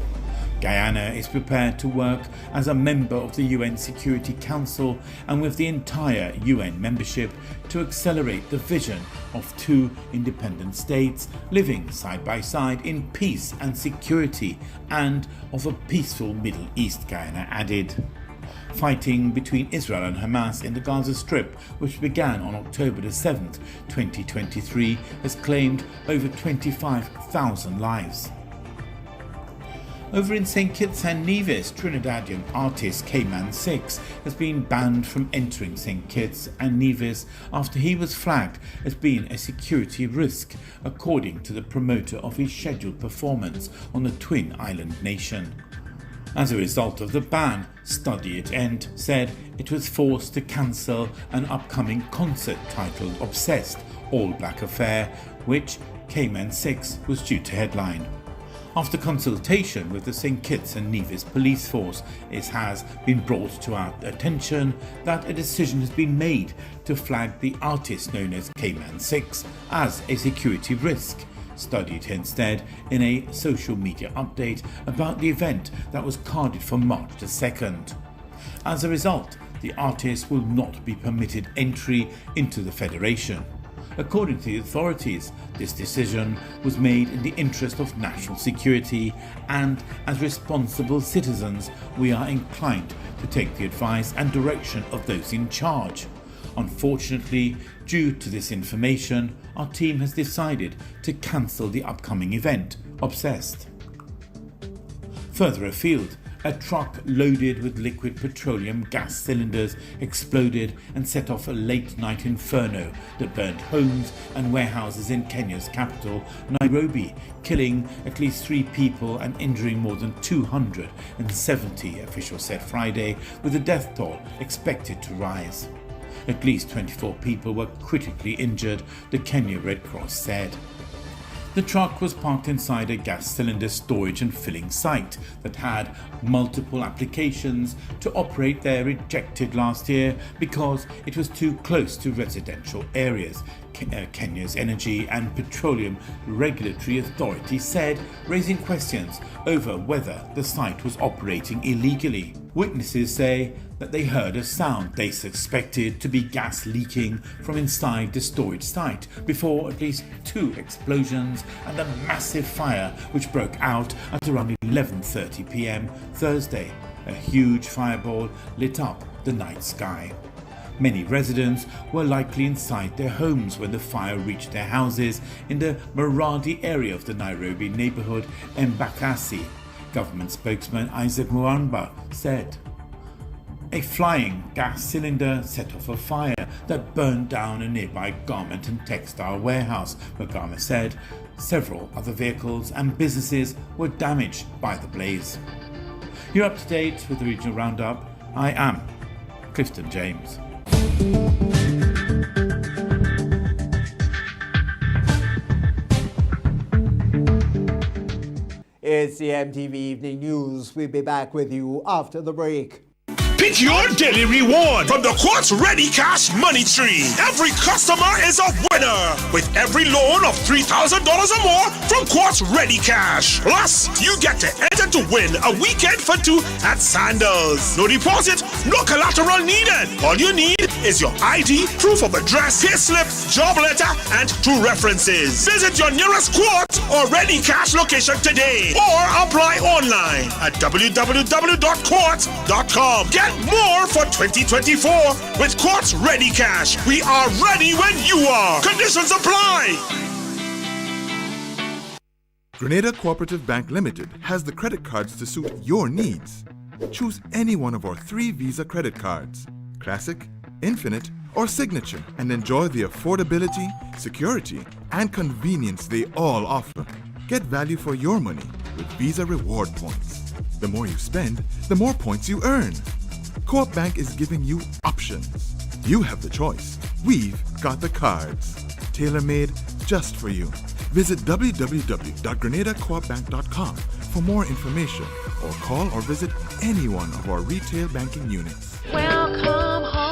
Guyana is prepared to work as a member of the UN Security Council and with the entire UN membership to accelerate the vision of 2 independent states living side by side in peace and security and of a peaceful Middle East, Guyana added. Fighting between Israel and Hamas in the Gaza Strip, which began on October 7th, 2023, has claimed over 25,000 lives. Over in St. Kitts and Nevis, Trinidadian artist Cayman 6 has been banned from entering St. Kitts and Nevis after he was flagged as being a security risk, according to the promoter of his scheduled performance on the Twin Island nation. As a result of the ban, Study It End said it was forced to cancel an upcoming concert titled Obsessed, All-Black Affair, which Cayman 6 was due to headline. After consultation with the St. Kitts and Nevis police force, it has been brought to our attention that a decision has been made to flag the artist known as Cayman 6 as a security risk. Study it instead in a social media update about the event that was carded for March the 2nd. As a result, the artist will not be permitted entry into the Federation. According to the authorities, this decision was made in the interest of national security, and as responsible citizens, we are inclined to take the advice and direction of those in charge. Unfortunately, due to this information, our team has decided to cancel the upcoming event, Obsessed. Further afield, a truck loaded with liquid petroleum gas cylinders exploded and set off a late-night inferno that burned homes and warehouses in Kenya's capital, Nairobi, killing at least 3 people and injuring more than 270, officials said Friday, with the death toll expected to rise. At least 24 people were critically injured, the Kenya Red Cross said. The truck was parked inside a gas cylinder storage and filling site that had multiple applications to operate there rejected last year because it was too close to residential areas, Kenya's Energy and Petroleum Regulatory Authority said, raising questions over whether the site was operating illegally. Witnesses say that they heard a sound they suspected to be gas leaking from inside the storage site before at least 2 explosions and a massive fire which broke out at around 11:30 p.m. Thursday. A huge fireball lit up the night sky. Many residents were likely inside their homes when the fire reached their houses in the Maradi area of the Nairobi neighborhood Embakasi, government spokesman Isaac Mwamba said. A flying gas cylinder set off a fire that burned down a nearby garment and textile warehouse, Magama said. Several other vehicles and businesses were damaged by the blaze. You're up to date with the regional roundup. I am Clifton James. It's the MTV Evening News. We'll be back with you after the break. Pick your daily reward from the Quartz Ready Cash Money Tree. Every customer is a winner with every loan of $3,000 or more from Quartz Ready Cash. Plus, you get to enter to win a weekend for 2 at Sandals. No deposit, no collateral needed. All you need is your ID, proof of address, payslip, job letter, and 2 references. Visit your nearest Quartz or Ready Cash location today or apply online at www.quartz.com. Get more for 2024 with Quartz Ready Cash. We are ready when you are. Conditions apply. Grenada Cooperative Bank Limited has the credit cards to suit your needs. Choose any one of our 3 Visa credit cards, Classic, Infinite, or Signature, and enjoy the affordability, security, and convenience they all offer. Get value for your money with Visa Reward Points. The more you spend, the more points you earn. Co-op Bank is giving you options. You have the choice. We've got the cards. Tailor-made just for you. Visit www.grenadacoopbank.com for more information or call or visit any one of our retail banking units. Welcome home.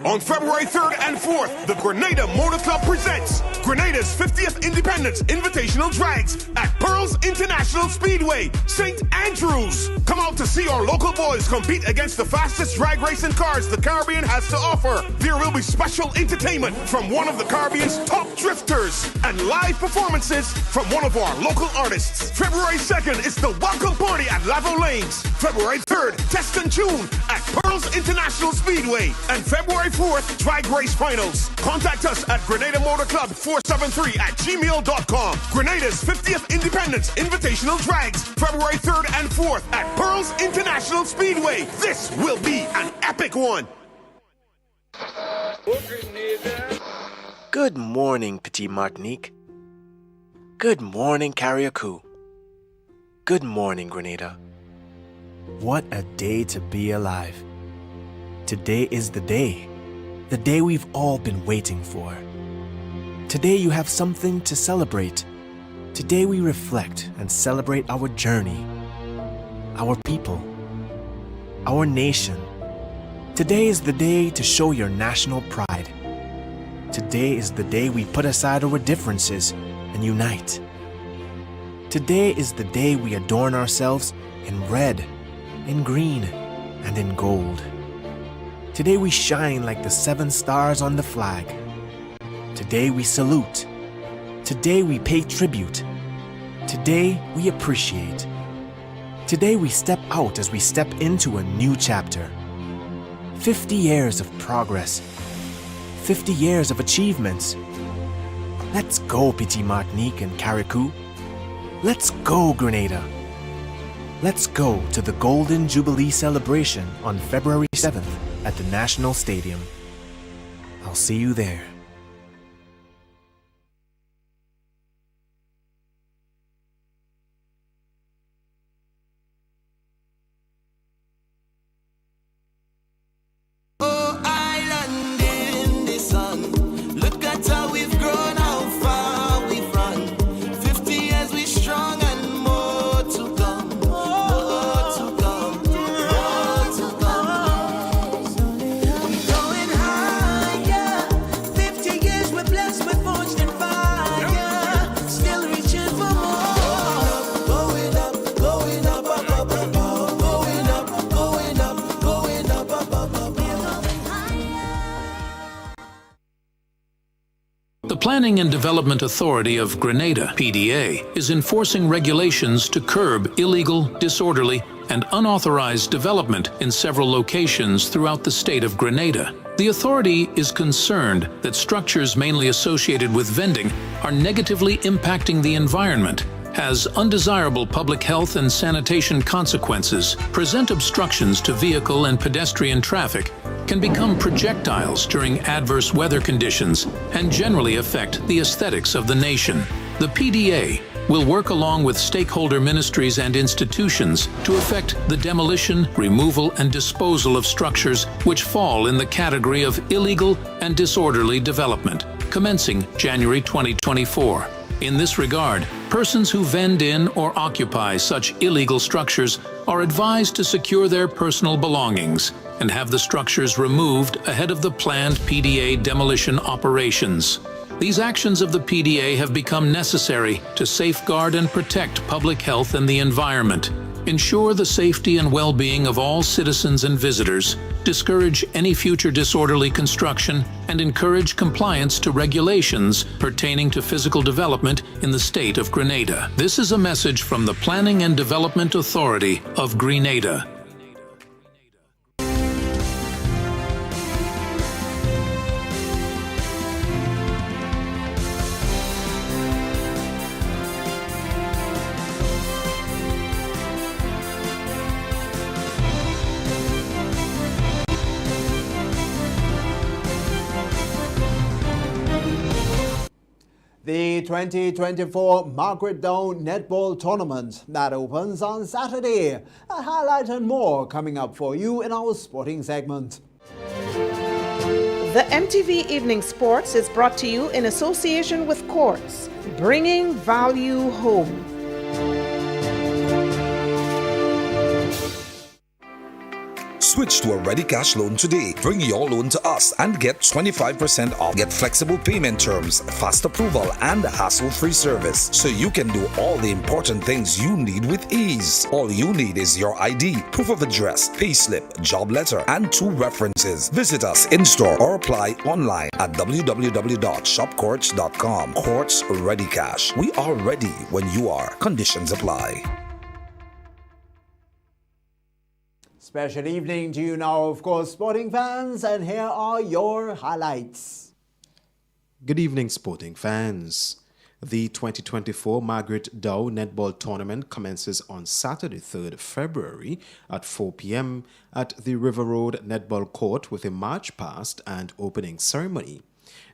On February 3rd and 4th, the Grenada Motor Club presents Grenada's 50th Independence Invitational Drags at Pearls International Speedway, St. Andrews. Come out to see our local boys compete against the fastest drag racing cars the Caribbean has to offer. There will be special entertainment from one of the Caribbean's top drifters and live performances from one of our local artists. February 2nd is the welcome party at Lavo Lanes. February 3rd, Test and Tune at Pearls International Speedway. And February 4th, drag race finals. Contact us at Grenada Motor Club 473@gmail.com. Grenada's 50th Independence Invitational Drags, February 3rd and 4th at Pearls International Speedway. This will be an epic one. Good morning, Petit Martinique. Good morning, Carriacou. Good morning, Grenada. What a day to be alive. Today is the day we've all been waiting for. Today you have something to celebrate. Today we reflect and celebrate our journey, our people, our nation. Today is the day to show your national pride. Today is the day we put aside our differences and unite. Today is the day we adorn ourselves in red, in green, and in gold. Today we shine like the 7 stars on the flag. Today we salute. Today we pay tribute. Today we appreciate. Today we step out as we step into a new chapter. 50 years of progress. 50 years of achievements. Let's go, Petit Martinique and Carriacou. Let's go, Grenada. Let's go to the Golden Jubilee celebration on February 7th at the National Stadium. I'll see you there. Oh, island in the sun. Look at how we've grown, how far we've run. 50 years we strong and more to come. More to come. More to come. We're going higher. 50 years we're blessed with forged in fire. Still reaching for more. Going up, going up, up, up, up, up. Going up, going up, going up, up, up, up. The Planning and Development Authority of Grenada, PDA, is enforcing regulations to curb illegal, disorderly, and unauthorized development in several locations throughout the state of Grenada. The authority is concerned that structures mainly associated with vending are negatively impacting the environment, has undesirable public health and sanitation consequences, present obstructions to vehicle and pedestrian traffic, can become projectiles during adverse weather conditions, and generally affect the aesthetics of the nation. The PDA will work along with stakeholder ministries and institutions to effect the demolition, removal, and disposal of structures which fall in the category of illegal and disorderly development, commencing January 2024. In this regard, persons who vend in or occupy such illegal structures are advised to secure their personal belongings and have the structures removed ahead of the planned PDA demolition operations. These actions of the PDA have become necessary to safeguard and protect public health and the environment, ensure the safety and well-being of all citizens and visitors, discourage any future disorderly construction, and encourage compliance to regulations pertaining to physical development in the state of Grenada. This is a message from the Planning and Development Authority of Grenada. The 2024 Margaret Dow Netball Tournament that opens on Saturday. A highlight and more coming up for you in our sporting segment. The MTV Evening Sports is brought to you in association with Courts, bringing value home. Switch to a Ready Cash loan today. Bring your loan to us and get 25% off. Get flexible payment terms, fast approval, and hassle-free service, so you can do all the important things you need with ease. All you need is your ID, proof of address, payslip, job letter, and 2 references. Visit us in-store or apply online at www.shopcourts.com. Courts Ready Cash. We are ready when you are. Conditions apply. Special evening to you now, of course, sporting fans, and here are your highlights. Good evening, sporting fans. The 2024 Margaret Dow Netball Tournament commences on Saturday, 3rd February at 4 p.m. at the River Road Netball Court with a march past and opening ceremony.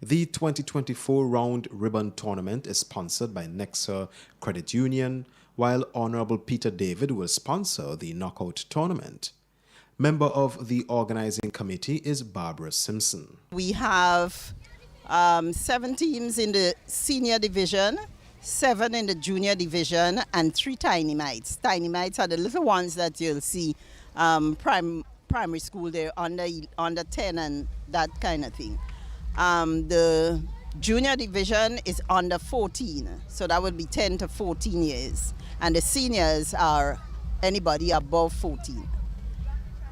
The 2024 Round Ribbon Tournament is sponsored by Nexa Credit Union, while Honorable Peter David will sponsor the knockout tournament. Member of the organizing committee is Barbara Simpson. We have 7 teams in the senior division, 7 in the junior division, and 3 tiny mites. Tiny mites are the little ones that you'll see primary school, they're under 10 and that kind of thing. The junior division is under 14, so that would be 10 to 14 years. And the seniors are anybody above 14.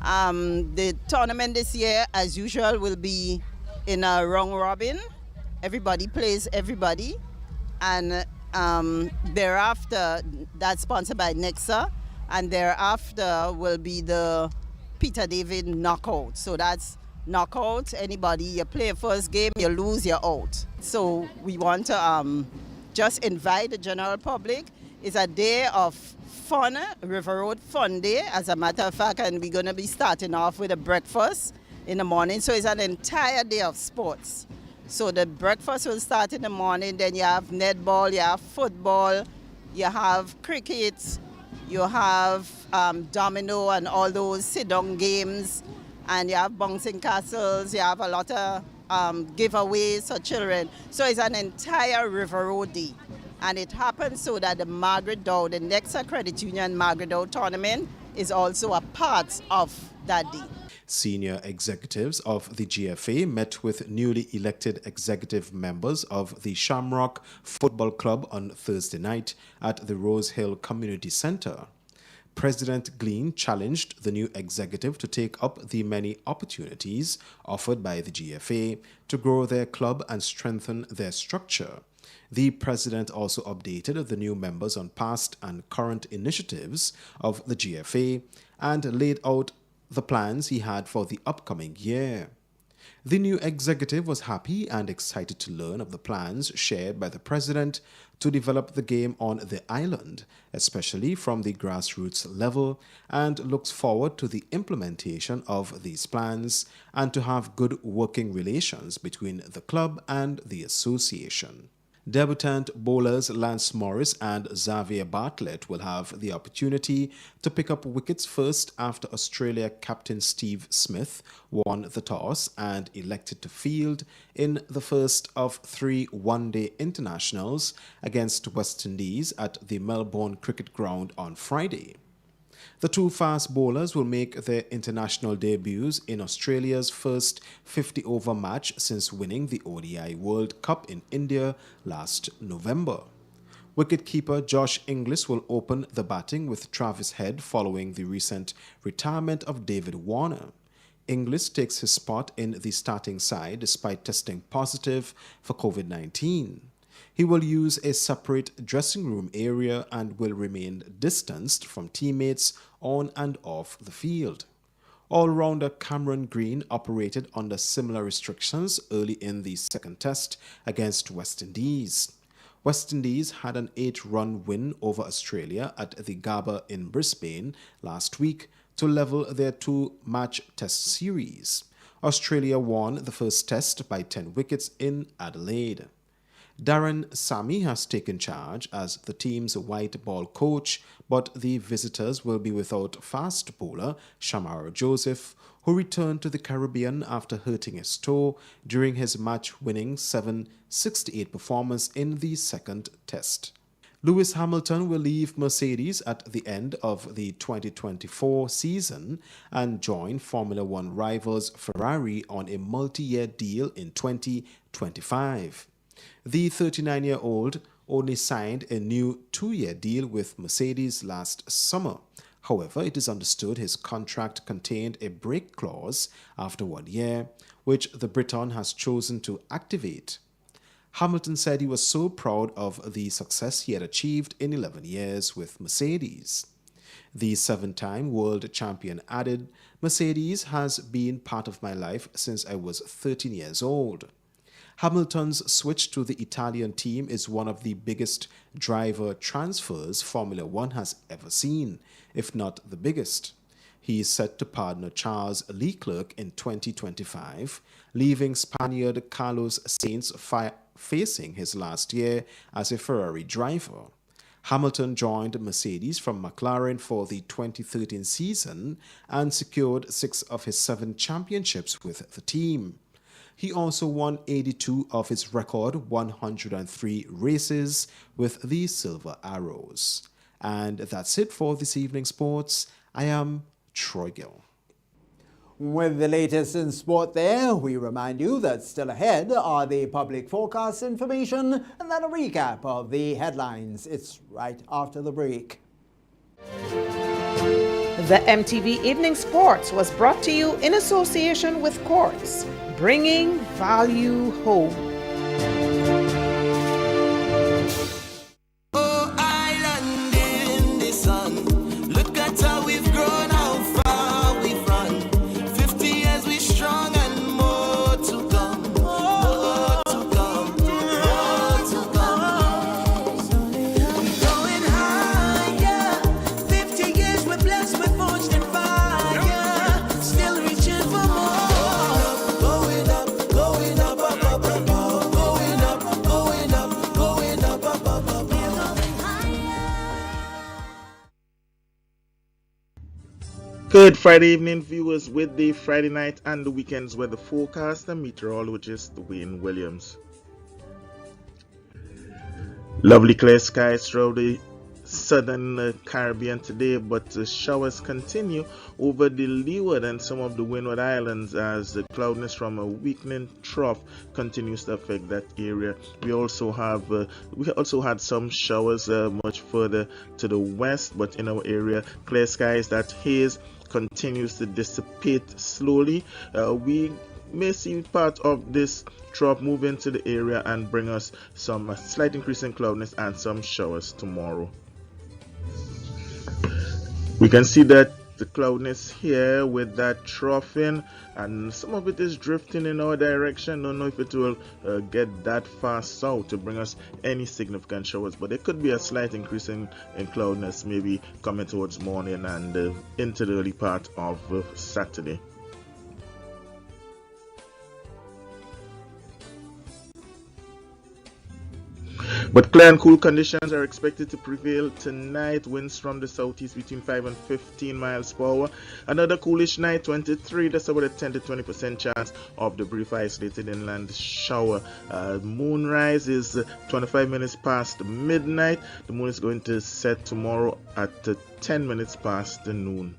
The tournament this year, as usual, will be in a round robin. Everybody plays everybody. And thereafter, that's sponsored by Nexa. And thereafter will be the Peter David knockout. So that's knockout. Anybody, you play a first game, you lose, you're out. So we want to just invite the general public. It's a day of fun, River Road Fun Day, as a matter of fact, and we're going to be starting off with a breakfast in the morning. So it's an entire day of sports. So the breakfast will start in the morning, then you have netball, you have football, you have cricket, you have domino and all those sit-down games, and you have bouncing castles, you have a lot of giveaways for children. So it's an entire River Road Day. And it happens so that the Margaret Dow, the Nexa Credit Union Margaret Dow tournament, is also a part of that day. Senior executives of the GFA met with newly elected executive members of the Shamrock Football Club on Thursday night at the Rose Hill Community Center. President Glean challenged the new executive to take up the many opportunities offered by the GFA to grow their club and strengthen their structure. The president also updated the new members on past and current initiatives of the GFA and laid out the plans he had for the upcoming year. The new executive was happy and excited to learn of the plans shared by the president to develop the game on the island, especially from the grassroots level, and looks forward to the implementation of these plans and to have good working relations between the club and the association. Debutant bowlers Lance Morris and Xavier Bartlett will have the opportunity to pick up wickets first after Australia captain Steve Smith won the toss and elected to field in the first of 3 one-day internationals against West Indies at the Melbourne Cricket Ground on Friday. The 2 fast bowlers will make their international debuts in Australia's first 50-over match since winning the ODI World Cup in India last November. Wicketkeeper Josh Inglis will open the batting with Travis Head following the recent retirement of David Warner. Inglis takes his spot in the starting side despite testing positive for COVID-19. He will use a separate dressing room area and will remain distanced from teammates on and off the field. All-rounder Cameron Green operated under similar restrictions early in the second test against West Indies. West Indies had an 8-run win over Australia at the Gabba in Brisbane last week to level their 2-match test series. Australia won the first test by 10 wickets in Adelaide. Darren Sammy has taken charge as the team's white ball coach, but the visitors will be without fast bowler Shamara Joseph, who returned to the Caribbean after hurting his toe during his match-winning 768 performance in the second test. Lewis Hamilton will leave Mercedes at the end of the 2024 season and join Formula One rivals Ferrari on a multi-year deal in 2025. The 39-year-old only signed a new 2-year deal with Mercedes last summer. However, it is understood his contract contained a break clause after 1 year, which the Briton has chosen to activate. Hamilton said he was so proud of the success he had achieved in 11 years with Mercedes. The 7-time world champion added, "Mercedes has been part of my life since I was 13 years old." Hamilton's switch to the Italian team is one of the biggest driver transfers Formula One has ever seen, if not the biggest. He is set to partner Charles Leclerc in 2025, leaving Spaniard Carlos Sainz facing his last year as a Ferrari driver. Hamilton joined Mercedes from McLaren for the 2013 season and secured 6 of his 7 championships with the team. He also won 82 of his record 103 races with the Silver Arrows. And that's it for this evening's sports. I am Troy Gill. With the latest in sport there, we remind you that still ahead are the public forecast information and then a recap of the headlines. It's right after the break. The MTV Evening Sports was brought to you in association with Quartz, bringing value home. Oh, island in the sun, look at how we've grown, how far we've run. 50 years we strong and more to come, more to come, more to come. We're going higher, 50 years we're blessed, we're forged in fire, still reaching for more. Going up, going up, up, up, up, up. Going up, going up, going up, up, up, up, up. Good Friday evening, viewers, with the Friday night and the weekends weather forecast and meteorologist Wayne Williams. Lovely clear skies throughout the southern Caribbean today, but showers continue over the leeward and some of the windward islands as the cloudiness from a weakening trough continues to affect that area. We also had some showers much further to the west, but in our area, clear skies. That haze continues to dissipate slowly. We may see part of this trough move into the area and bring us some slight increase in cloudiness and some showers tomorrow. We can see that the cloudiness here with that trough in, and some of it is drifting in our direction. Don't know if it will get that far south to bring us any significant showers, but there could be a slight increase in cloudiness maybe coming towards morning and into the early part of Saturday. But clear and cool conditions are expected to prevail tonight. Winds from the southeast between 5 and 15 miles per hour. Another coolish night, 23. That's about a 10 to 20% chance of the brief isolated inland shower. Moonrise is 25 minutes past midnight. The moon is going to set tomorrow at 10 minutes past noon.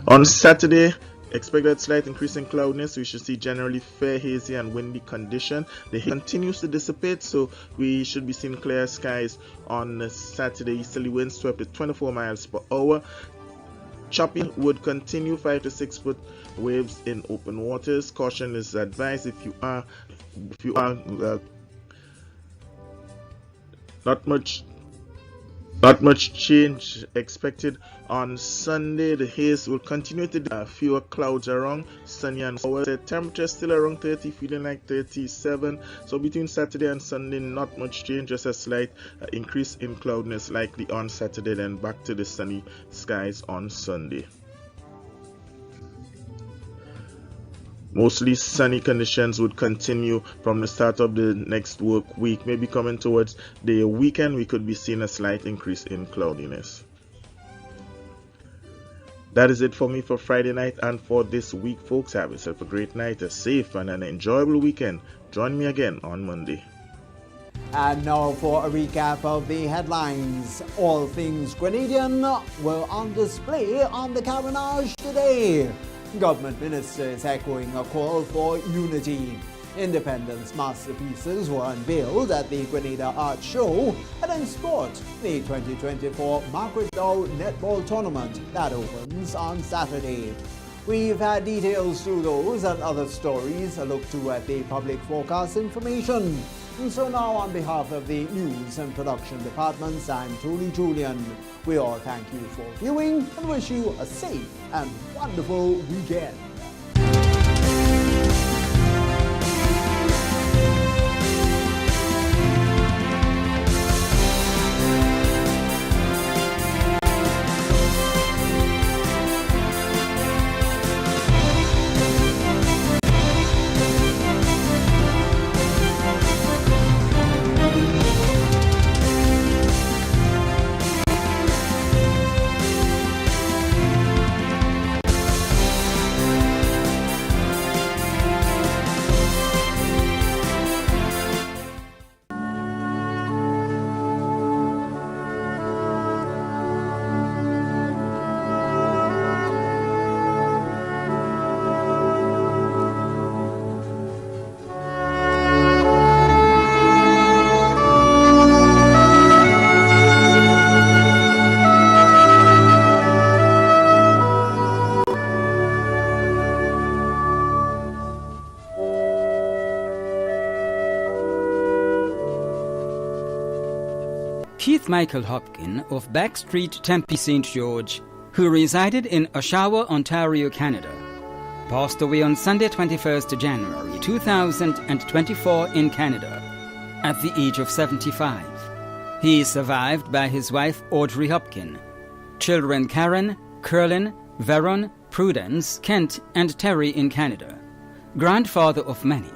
On Saturday, expect a slight increase in cloudiness. We should see generally fair, hazy and windy condition. The haze continues to dissipate, so we should be seeing clear skies on Saturday. Easterly winds swept at 24 miles per hour. Chopping would continue, 5 to 6 foot waves in open waters. Caution is advised if you are not much change expected on Sunday. The haze will continue to fewer clouds around, sunny and showers. The temperature still around 30, feeling like 37. So between Saturday and Sunday, not much change, just a slight increase in cloudiness likely on Saturday, then back to the sunny skies on Sunday. Mostly sunny conditions would continue from the start of the next work week. Maybe coming towards the weekend, we could be seeing a slight increase in cloudiness. That is it for me for Friday night and for this week, folks. Have yourself a great night, a safe and an enjoyable weekend. Join me again on Monday. And now for a recap of the headlines. All things Grenadian were on display on the Carnage today. Government ministers echoing a call for unity. Independence masterpieces were unveiled at the Grenada Art Show. And in sport, the 2024 Margaret Dow Netball Tournament that opens on Saturday. We've had details to those and other stories, a look to at the public forecast information. And so now on behalf of the news and production departments, I'm Truly Julian. We all thank you for viewing and wish you a safe and wonderful weekend. Keith Michael Hopkin of Backstreet, Tempe, St. George, who resided in Oshawa, Ontario, Canada, passed away on Sunday 21st January 2024 in Canada at the age of 75. He is survived by his wife Audrey Hopkin, children Karen, Curlin, Veron, Prudence, Kent and Terry in Canada, grandfather of many,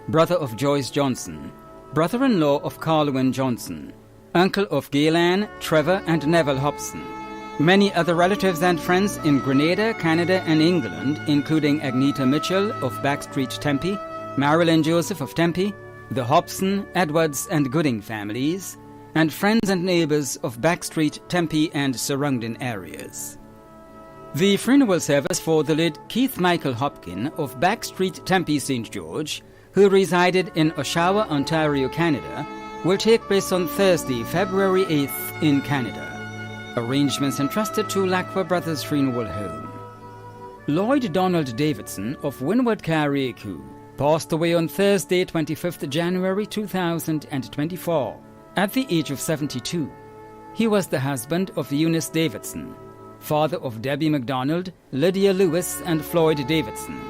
brother of Joyce Johnson, brother-in-law of Carlwyn Johnson, uncle of Gaylan, Trevor and Neville Hobson, many other relatives and friends in Grenada, Canada and England, including Agneta Mitchell of Backstreet, Tempe, Marilyn Joseph of Tempe, the Hobson, Edwards and Gooding families, and friends and neighbours of Backstreet, Tempe and surrounding areas. The funeral service for the late Keith Michael Hopkin of Backstreet, Tempe, St. George, who resided in Oshawa, Ontario, Canada, will take place on Thursday, February 8th in Canada. Arrangements entrusted to Lacqua Brothers Funeral Home. Lloyd Donald Davidson of Windward Carriacou passed away on Thursday, 25th January 2024, at the age of 72. He was the husband of Eunice Davidson, father of Debbie MacDonald, Lydia Lewis and Floyd Davidson,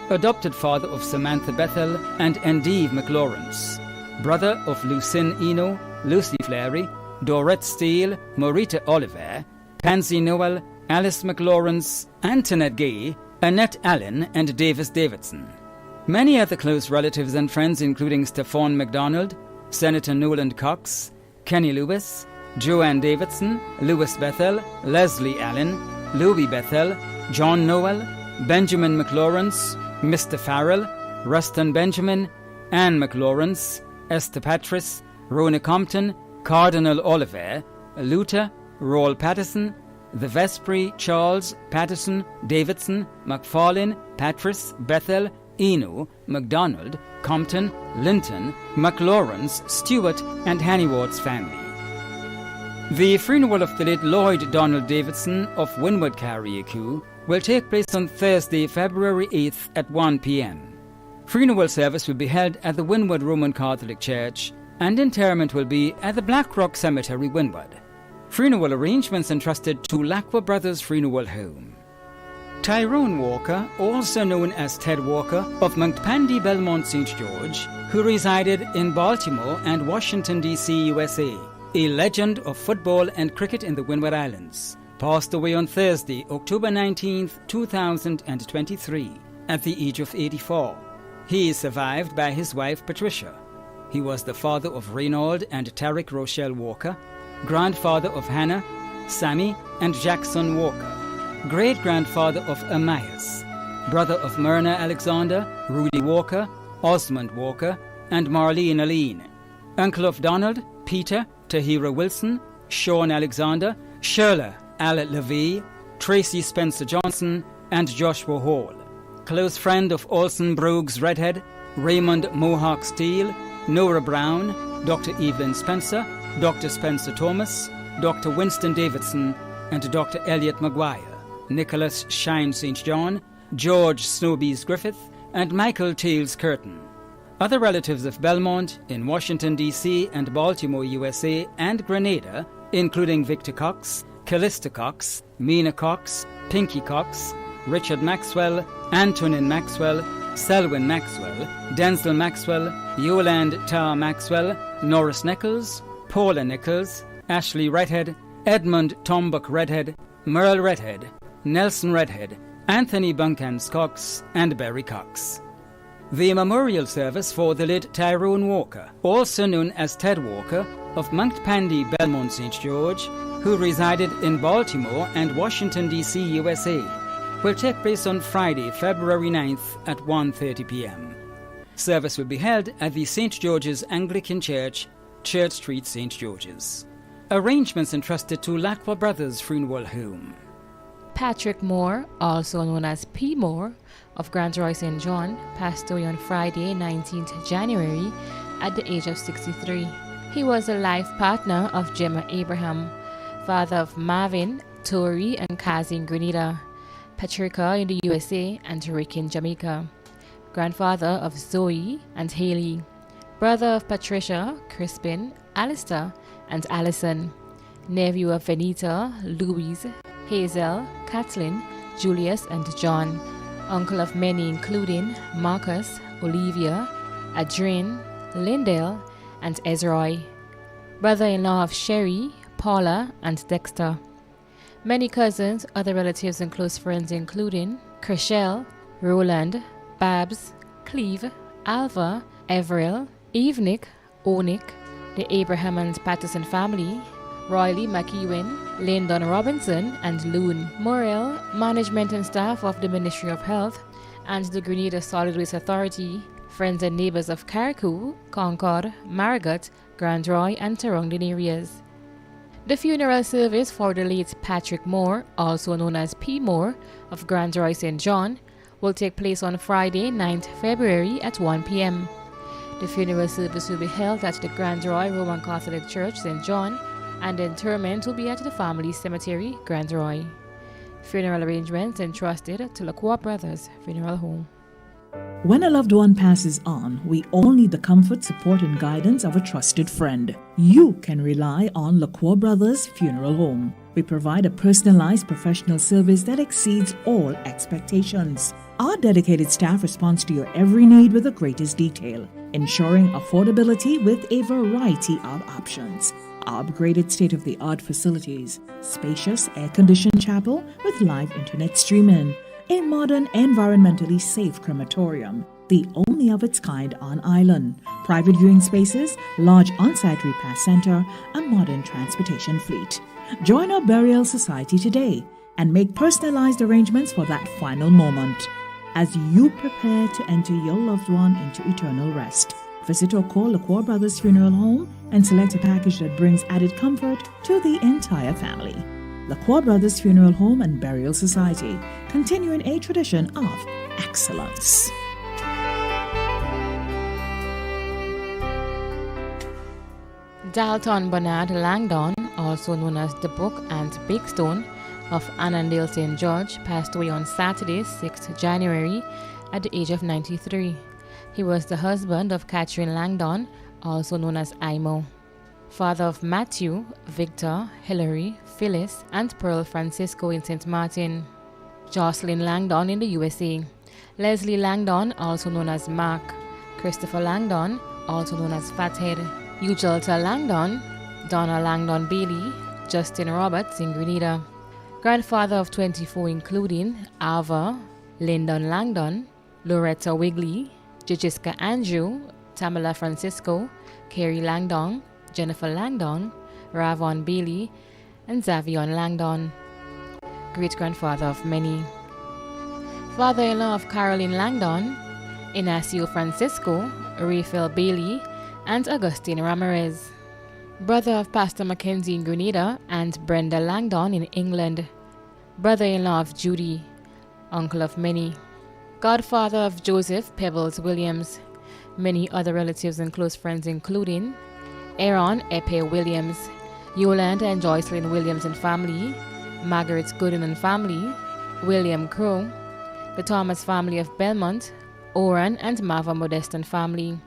adopted father of Samantha Bethel and Endive McLawrence, brother of Lucine Eno, Lucy Fleury, Dorette Steele, Morita Oliver, Pansy Noel, Alice McLawrence, Antoinette Gay, Annette Allen and Davis Davidson. Many other close relatives and friends including Stephon MacDonald, Senator Noland Cox, Kenny Lewis, Joanne Davidson, Louis Bethel, Leslie Allen, Louis Bethel, John Noel, Benjamin McLawrence, Mr. Farrell, Ruston Benjamin, Anne McLawrence, Esther Patris, Rona Compton, Cardinal Oliver, Luther, Roll Patterson, the Vespri, Charles, Patterson, Davidson, McFarlane, Patris, Bethel, Eno, MacDonald, Compton, Linton, McLawrence, Stewart, and Hannyward's family. The funeral of the late Lloyd Donald Davidson of Windward Carriacou will take place on Thursday, February 8th at 1 p.m. Funeral service will be held at the Windward Roman Catholic Church, and interment will be at the Black Rock Cemetery, Windward. Funeral arrangements entrusted to Lacqua Brothers Funeral Home. Tyrone Walker, also known as Ted Walker, of Montpandy, Belmont, St. George, who resided in Baltimore and Washington, D.C., USA, a legend of football and cricket in the Windward Islands, passed away on Thursday, October 19th, 2023, at the age of 84. He is survived by his wife Patricia. He was the father of Reynald and Tarek Rochelle Walker, grandfather of Hannah, Sammy, and Jackson Walker, great-grandfather of Amias, brother of Myrna Alexander, Rudy Walker, Osmond Walker, and Marlene Aline, uncle of Donald, Peter, Tahira Wilson, Sean Alexander, Shirla Al Levy, Tracy Spencer Johnson, and Joshua Hall, close friend of Olson Brogues Redhead, Raymond Mohawk Steele, Nora Brown, Dr. Evelyn Spencer, Dr. Spencer Thomas, Dr. Winston Davidson, and Dr. Elliot Maguire, Nicholas Shine St. John, George Snowbees Griffith, and Michael Tales Curtin. Other relatives of Belmont in Washington, D.C. and Baltimore, USA, and Grenada, including Victor Cox, Callista Cox, Mina Cox, Pinky Cox, Richard Maxwell, Antonin Maxwell, Selwyn Maxwell, Denzel Maxwell, Yolande Tar Maxwell, Norris Nichols, Paula Nichols, Ashley Redhead, Edmund Tombuck Redhead, Merle Redhead, Nelson Redhead, Anthony Bunkans Cox, and Barry Cox. The memorial service for the late Tyrone Walker, also known as Ted Walker, of Montpandy, Belmont, St. George, who resided in Baltimore and Washington, D.C., USA, will take place on Friday, February 9th at 1:30 p.m. Service will be held at the St. George's Anglican Church, Church Street, St. George's. Arrangements entrusted to Lacqua Brothers Funeral Home. Patrick Moore, also known as P. Moore, of Grand Roy St. John, passed away on Friday, 19th January, at the age of 63. He was a life partner of Gemma Abraham, father of Marvin, Tori, and Kazi in Grenada, Patricia in the USA, and Rick in Jamaica, grandfather of Zoe and Haley, brother of Patricia, Crispin, Alistair, and Allison, nephew of Venita, Louise, Hazel, Kathleen, Julius, and John, uncle of many including Marcus, Olivia, Adrian, Lindale, and Ezroy, brother-in-law of Sherry, Paula, and Dexter. Many cousins, other relatives and close friends including Chriselle, Roland, Babs, Cleve, Alva, Everil, Evenick, Onick, the Abraham and Patterson family, Royley McEwen, Lyndon Robinson, and Loon Morrell, management and staff of the Ministry of Health, and the Grenada Solid Waste Authority, friends and neighbors of Carriacou, Concord, Marigot, Grand Roy, and Torrington areas. The funeral service for the late Patrick Moore, also known as P. Moore, of Grand Roy St. John, will take place on Friday, 9th February at 1 p.m. The funeral service will be held at the Grand Roy Roman Catholic Church, St. John, and the interment will be at the family cemetery, Grand Roy. Funeral arrangements entrusted to Lacroix Brothers Funeral Home. When a loved one passes on, we all need the comfort, support, and guidance of a trusted friend. You can rely on Lacroix Brothers Funeral Home. We provide a personalized professional service that exceeds all expectations. Our dedicated staff responds to your every need with the greatest detail, ensuring affordability with a variety of options. Our upgraded state-of-the-art facilities, spacious air-conditioned chapel with live internet streaming, a modern, environmentally safe crematorium, the only of its kind on island, private viewing spaces, large on-site repast center, a modern transportation fleet. Join our burial society today and make personalized arrangements for that final moment as you prepare to enter your loved one into eternal rest. Visit or call Lacroix Brothers Funeral Home and select a package that brings added comfort to the entire family. Lacroix Brothers Funeral Home and Burial Society, continuing a tradition of excellence. Dalton Bernard Langdon, also known as the Book and Big Stone of Annandale St. George, passed away on Saturday, 6th January, at the age of 93. He was the husband of Catherine Langdon, also known as Imo, father of Matthew, Victor, Hilary, Phyllis, and Pearl Francisco in St. Martin, Jocelyn Langdon in the USA, Leslie Langdon, also known as Mark, Christopher Langdon, also known as Fathead, Ujalta Langdon, Donna Langdon Bailey, Justin Roberts in Grenada, grandfather of 24 including Alva, Lyndon Langdon, Loretta Wigley, Jijiska Andrew, Tamala Francisco, Carrie Langdon, Jennifer Langdon, Ravon Bailey, and Zavion Langdon, great-grandfather of many. Father-in-law of Caroline Langdon, Inacio Francisco, Raphael Bailey, and Augustine Ramirez. Brother of Pastor Mackenzie in Grenada and Brenda Langdon in England. Brother-in-law of Judy, uncle of many. Godfather of Joseph Pebbles Williams. Many other relatives and close friends including Aaron Epe Williams, Yolanda and Joycelyn Williams and family, Margaret Gooden and family, William Crow, the Thomas family of Belmont, Oran and Marva Modest and family,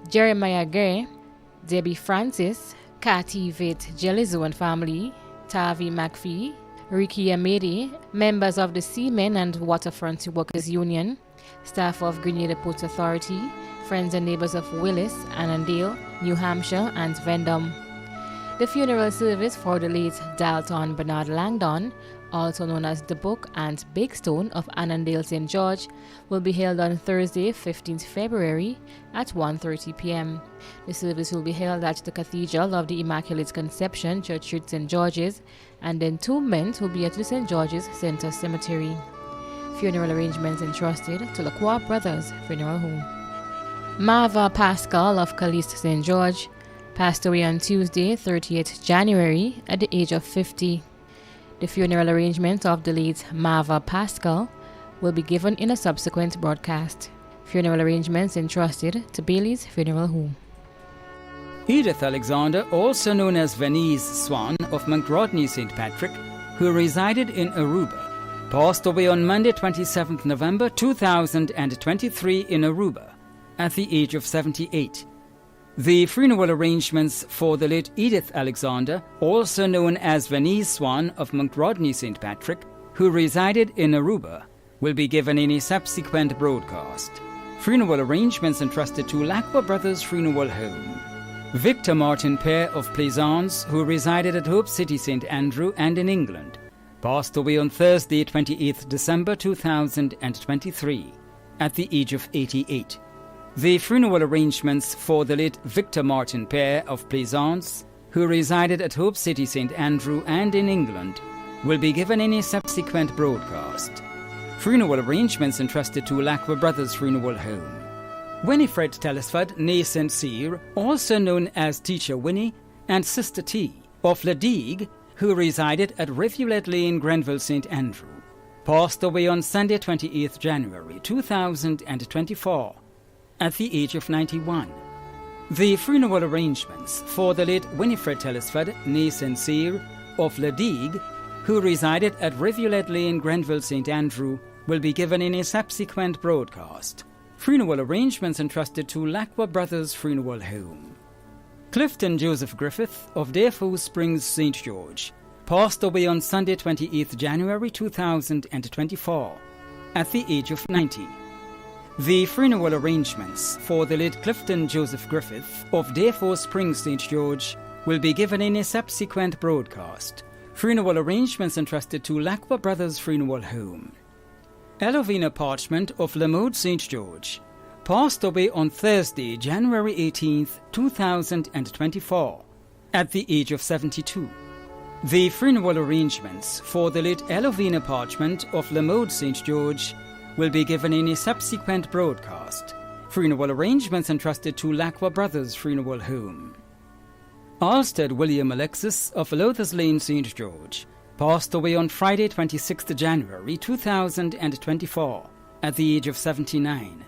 Jeremiah Gray, Debbie Francis, Cathy Vitt Jelizo and family, Tavi McPhee, Ricky Amede, members of the Seamen and Waterfront Workers Union, staff of Grenada Port Authority, friends and neighbors of Willis, Annandale, New Hampshire, and Vendome. The funeral service for the late Dalton Bernard Langdon, also known as the Book and Big Stone of Annandale St. George, will be held on Thursday, 15th February at 1:30 p.m. The service will be held at the Cathedral of the Immaculate Conception, Church Street, St. George's, and the entombment will be at the St. George's Center Cemetery. Funeral arrangements entrusted to Lacroix Brothers Funeral Home. Marva Pascal of Caliste St. George passed away on Tuesday, 30th January, at the age of 50. The funeral arrangement of the late Marva Pascal will be given in a subsequent broadcast. Funeral arrangements entrusted to Bailey's Funeral Home. Edith Alexander, also known as Venise Swan of Montrodney St. Patrick, who resided in Aruba, passed away on Monday, 27th November 2023 in Aruba at the age of 78. The funeral arrangements for the late Edith Alexander, also known as Venice Swan of Montrodney St. Patrick, who resided in Aruba, will be given in a subsequent broadcast. Funeral arrangements entrusted to Lacqua Brothers Funeral Home. Victor Martin Pear of Plaisance, who resided at Hope City, St. Andrew and in England, passed away on Thursday, 28th December 2023, at the age of 88. The funeral arrangements for the late Victor Martin Pear of Plaisance, who resided at Hope City, St. Andrew and in England, will be given in a subsequent broadcast. Funeral arrangements entrusted to Lacqua Brothers Funeral Home. Winifred Telesford, née St. Cyr, also known as Teacher Winnie, and Sister T, of Ladigue, who resided at Rivulet Lane, Grenville, St. Andrew, passed away on Sunday, 28th January 2024, at the age of 91. The funeral arrangements for the late Winifred Telesford, née St. Cyr, of Ladigue, who resided at Rivulet Lane, Grenville, St. Andrew, will be given in a subsequent broadcast. Funeral arrangements entrusted to Lacqua Brothers Funeral Home. Clifton Joseph Griffith of Deerfoe Springs, St. George, passed away on Sunday, 28th January 2024, at the age of 90. The funeral arrangements for the late Clifton Joseph Griffith of Deerfoe Springs, St. George, will be given in a subsequent broadcast. Funeral arrangements entrusted to Lacqua Brothers Funeral Home. Elovina Parchment of Lamode, St. George, passed away on Thursday, January 18th, 2024, at the age of 72. The funeral arrangements for the late Elovina Parchment of Lamode, St. George, will be given in a subsequent broadcast. Funeral arrangements entrusted to Lacqua Brothers Funeral Home. Alstead William Alexis of Lothers Lane, St. George, passed away on Friday, 26th January 2024, at the age of 79.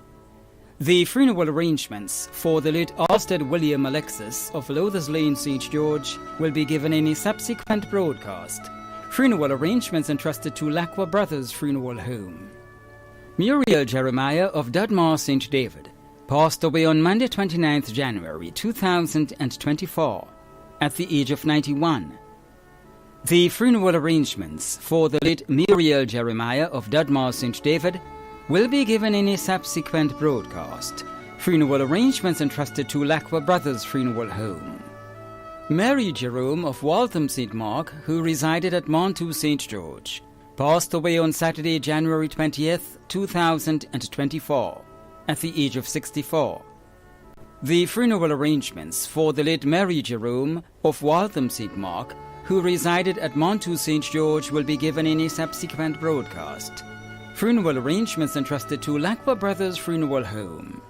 The funeral arrangements for the late Alstead William Alexis of Lothers Lane, St. George, will be given in a subsequent broadcast. Funeral arrangements entrusted to Lacqua Brothers Funeral Home. Muriel Jeremiah of Dudmar, St. David, passed away on Monday, 29th January 2024, at the age of 91. The funeral arrangements for the late Muriel Jeremiah of Dudmar, St. David, will be given in a subsequent broadcast. Funeral arrangements entrusted to Lacqua Brothers Funeral Home. Mary Jerome of Waltham, St. Mark, who resided at Montu, St. George, passed away on Saturday, January 20th, 2024, at the age of 64. The funeral arrangements for the late Mary Jerome of Waltham, St. Mark, who resided at Montu, St. George, will be given in a subsequent broadcast. Funeral arrangements entrusted to Lacqua Brothers Funeral Home.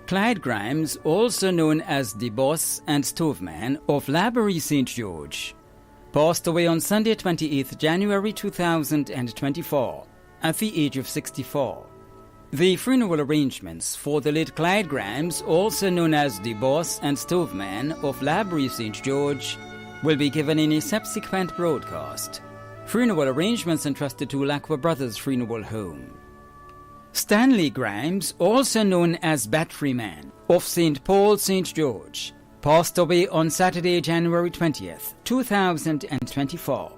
Clyde Grimes, also known as the Boss and Stoveman of Laborie, St. George, passed away on Sunday, 28th January 2024, at the age of 64. The funeral arrangements for the late Clyde Grimes, also known as the Boss and Stoveman of Laborie, St. George, will be given in a subsequent broadcast. Funeral arrangements entrusted to Lacqua Brothers Funeral Home. Stanley Grimes, also known as Battery Man of St. Paul, St. George, passed away on Saturday, January 20th, 2024.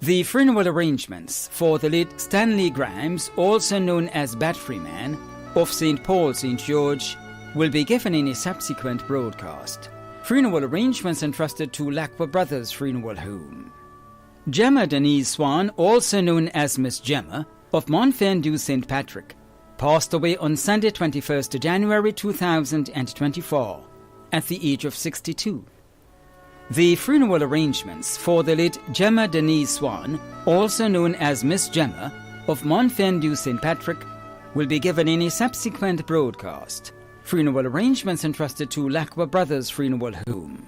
The funeral arrangements for the late Stanley Grimes, also known as Battery Man of St. Paul, St. George, will be given in a subsequent broadcast. Funeral arrangements entrusted to Lacqua Brothers Funeral Home. Gemma Denise Swan, also known as Miss Gemma, of Montfendu St. Patrick, passed away on Sunday, 21st January 2024, at the age of 62. The funeral arrangements for the late Gemma Denise Swan, also known as Miss Gemma, of Montfendu St. Patrick, will be given in a subsequent broadcast. Funeral arrangements entrusted to Lacqua Brothers Funeral Home.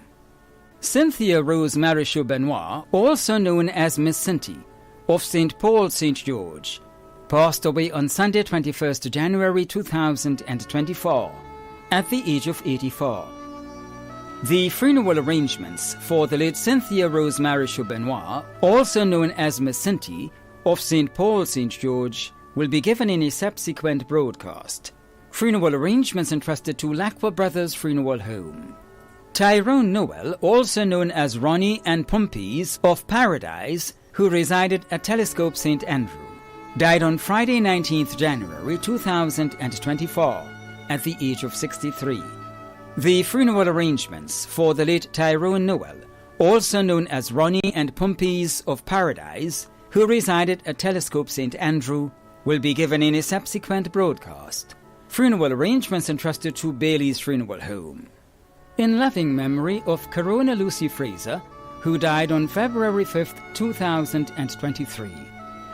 Cynthia Rose Marichaux Benoit, also known as Miss Cinty, of St. Paul, St. George, passed away on Sunday, 21st January 2024, at the age of 84. The funeral arrangements for the late Cynthia Rose Marichaux Benoit, also known as Miss Cinty, of St. Paul, St. George, will be given in a subsequent broadcast. Funeral arrangements entrusted to Lacqua Brothers Funeral Home. Tyrone Noel, also known as Ronnie and Pumpies of Paradise, who resided at Telescope St. Andrew, died on Friday 19th January 2024 at the age of 63. The funeral arrangements for the late Tyrone Noel, also known as Ronnie and Pumpies of Paradise, who resided at Telescope St. Andrew, will be given in a subsequent broadcast. Funeral arrangements entrusted to Bailey's Funeral Home. In loving memory of Corona Lucy Fraser, who died on February 5th, 2023.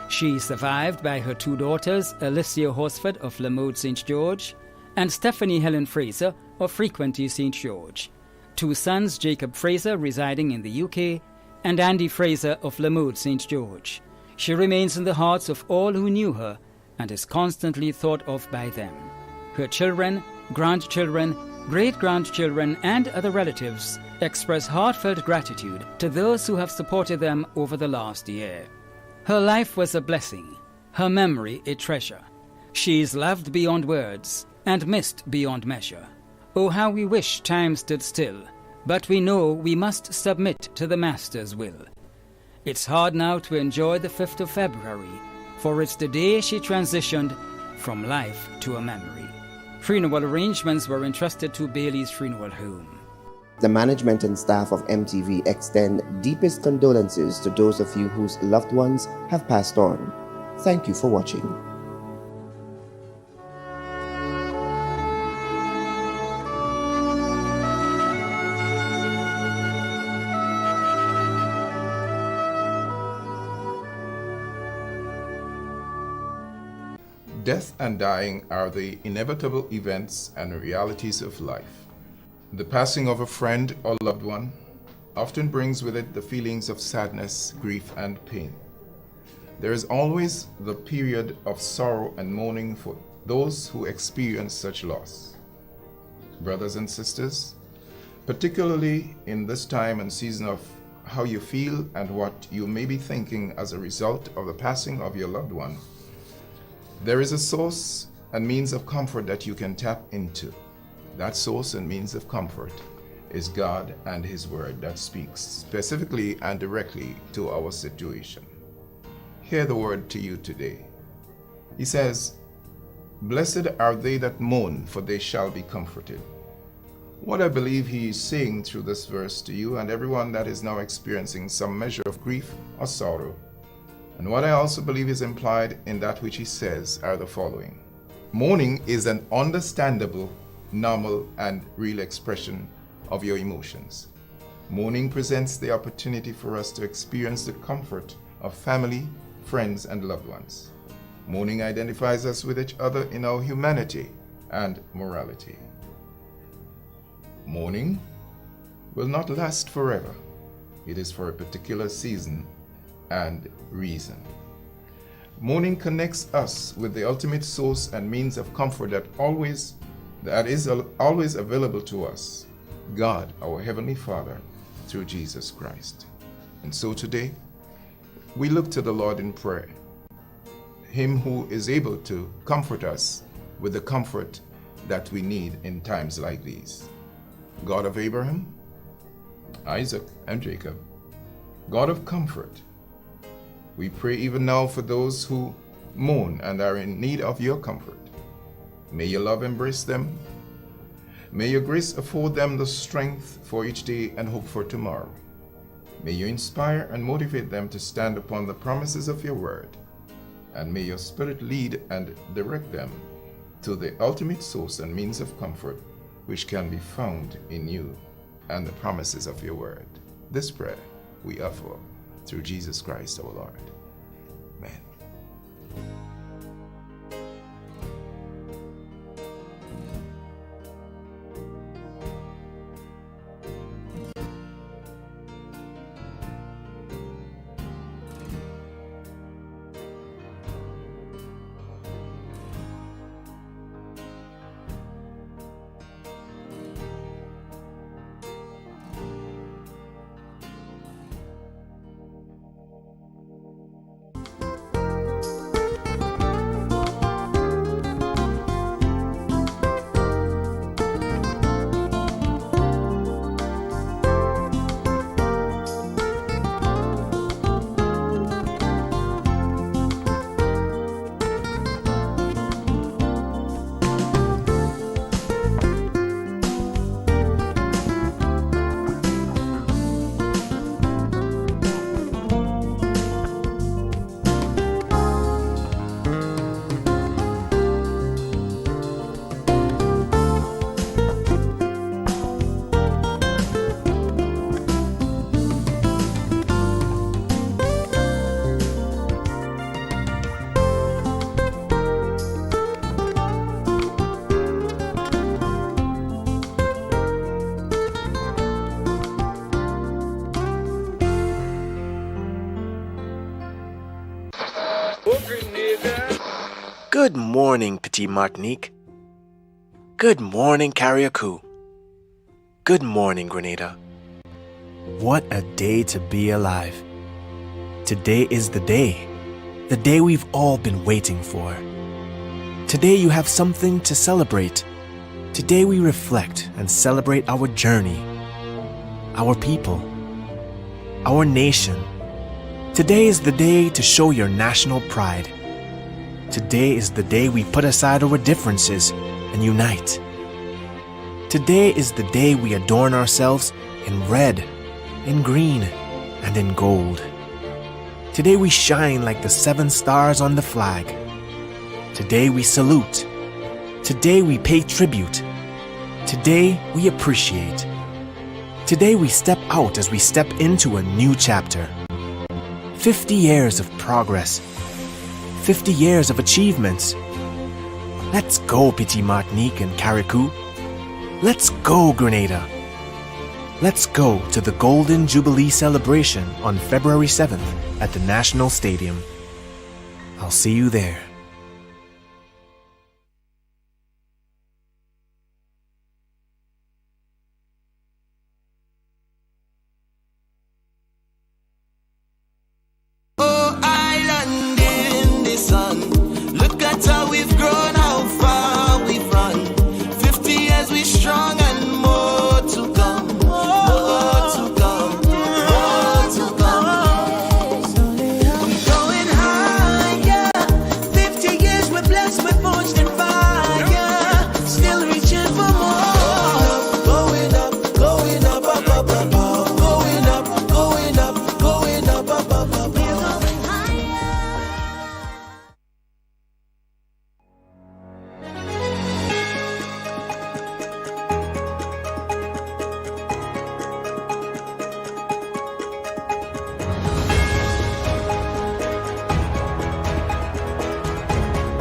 She is survived by her two daughters, Alicia Horsford of Lamode St. George and Stephanie Helen Fraser of Frequenty St. George, two sons, Jacob Fraser residing in the UK and Andy Fraser of Lamode St. George. She remains in the hearts of all who knew her and is constantly thought of by them. Her children, grandchildren, great-grandchildren and other relatives express heartfelt gratitude to those who have supported them over the last year. Her life was a blessing, her memory a treasure. She is loved beyond words and missed beyond measure. Oh, how we wish time stood still, but we know we must submit to the Master's will. It's hard now to enjoy the 5th of February, for it's the day she transitioned from life to a memory. Funeral arrangements were entrusted to Bailey's Funeral Home. The management and staff of MTV extend deepest condolences to those of you whose loved ones have passed on. Thank you for watching. Death and dying are the inevitable events and realities of life. The passing of a friend or loved one often brings with it the feelings of sadness, grief, and pain. There is always the period of sorrow and mourning for those who experience such loss. Brothers and sisters, particularly in this time and season of how you feel and what you may be thinking as a result of the passing of your loved one, there is a source and means of comfort that you can tap into. That source and means of comfort is God and His Word that speaks specifically and directly to our situation. Hear the word to you today. He says, "Blessed are they that mourn, for they shall be comforted." What I believe He is saying through this verse to you and everyone that is now experiencing some measure of grief or sorrow, and what I also believe is implied in that which He says, are the following. Mourning is an understandable, normal, and real expression of your emotions. Mourning presents the opportunity for us to experience the comfort of family, friends, and loved ones. Mourning identifies us with each other in our humanity and morality. Mourning will not last forever. It is for a particular season and reason. Mourning connects us with the ultimate source and means of comfort that is always available to us, God, our Heavenly Father, through Jesus Christ. And so today, we look to the Lord in prayer, Him who is able to comfort us with the comfort that we need in times like these. God of Abraham, Isaac, and Jacob, God of comfort, we pray even now for those who mourn and are in need of your comfort. May your love embrace them. May your grace afford them the strength for each day and hope for tomorrow. May you inspire and motivate them to stand upon the promises of your word. And may your Spirit lead and direct them to the ultimate source and means of comfort which can be found in you and the promises of your word. This prayer we offer through Jesus Christ our Lord. Amen. Good morning, Petit Martinique. Good morning, Carriacou. Good morning, Grenada. What a day to be alive. Today is the day we've all been waiting for. Today you have something to celebrate. Today we reflect and celebrate our journey, our people, our nation. Today is the day to show your national pride. Today is the day we put aside our differences and unite. Today is the day we adorn ourselves in red, in green, and in gold. Today we shine like the 7 stars on the flag. Today we salute. Today we pay tribute. Today we appreciate. Today we step out as we step into a new chapter. 50 years of progress. 50 years of achievements. Let's go, Petit Martinique and Carriacou. Let's go, Grenada. Let's go to the Golden Jubilee celebration on February 7th at the National Stadium. I'll see you there. Oh, island in the sun. Look at how we've grown, how far we've run. 50 years we strong.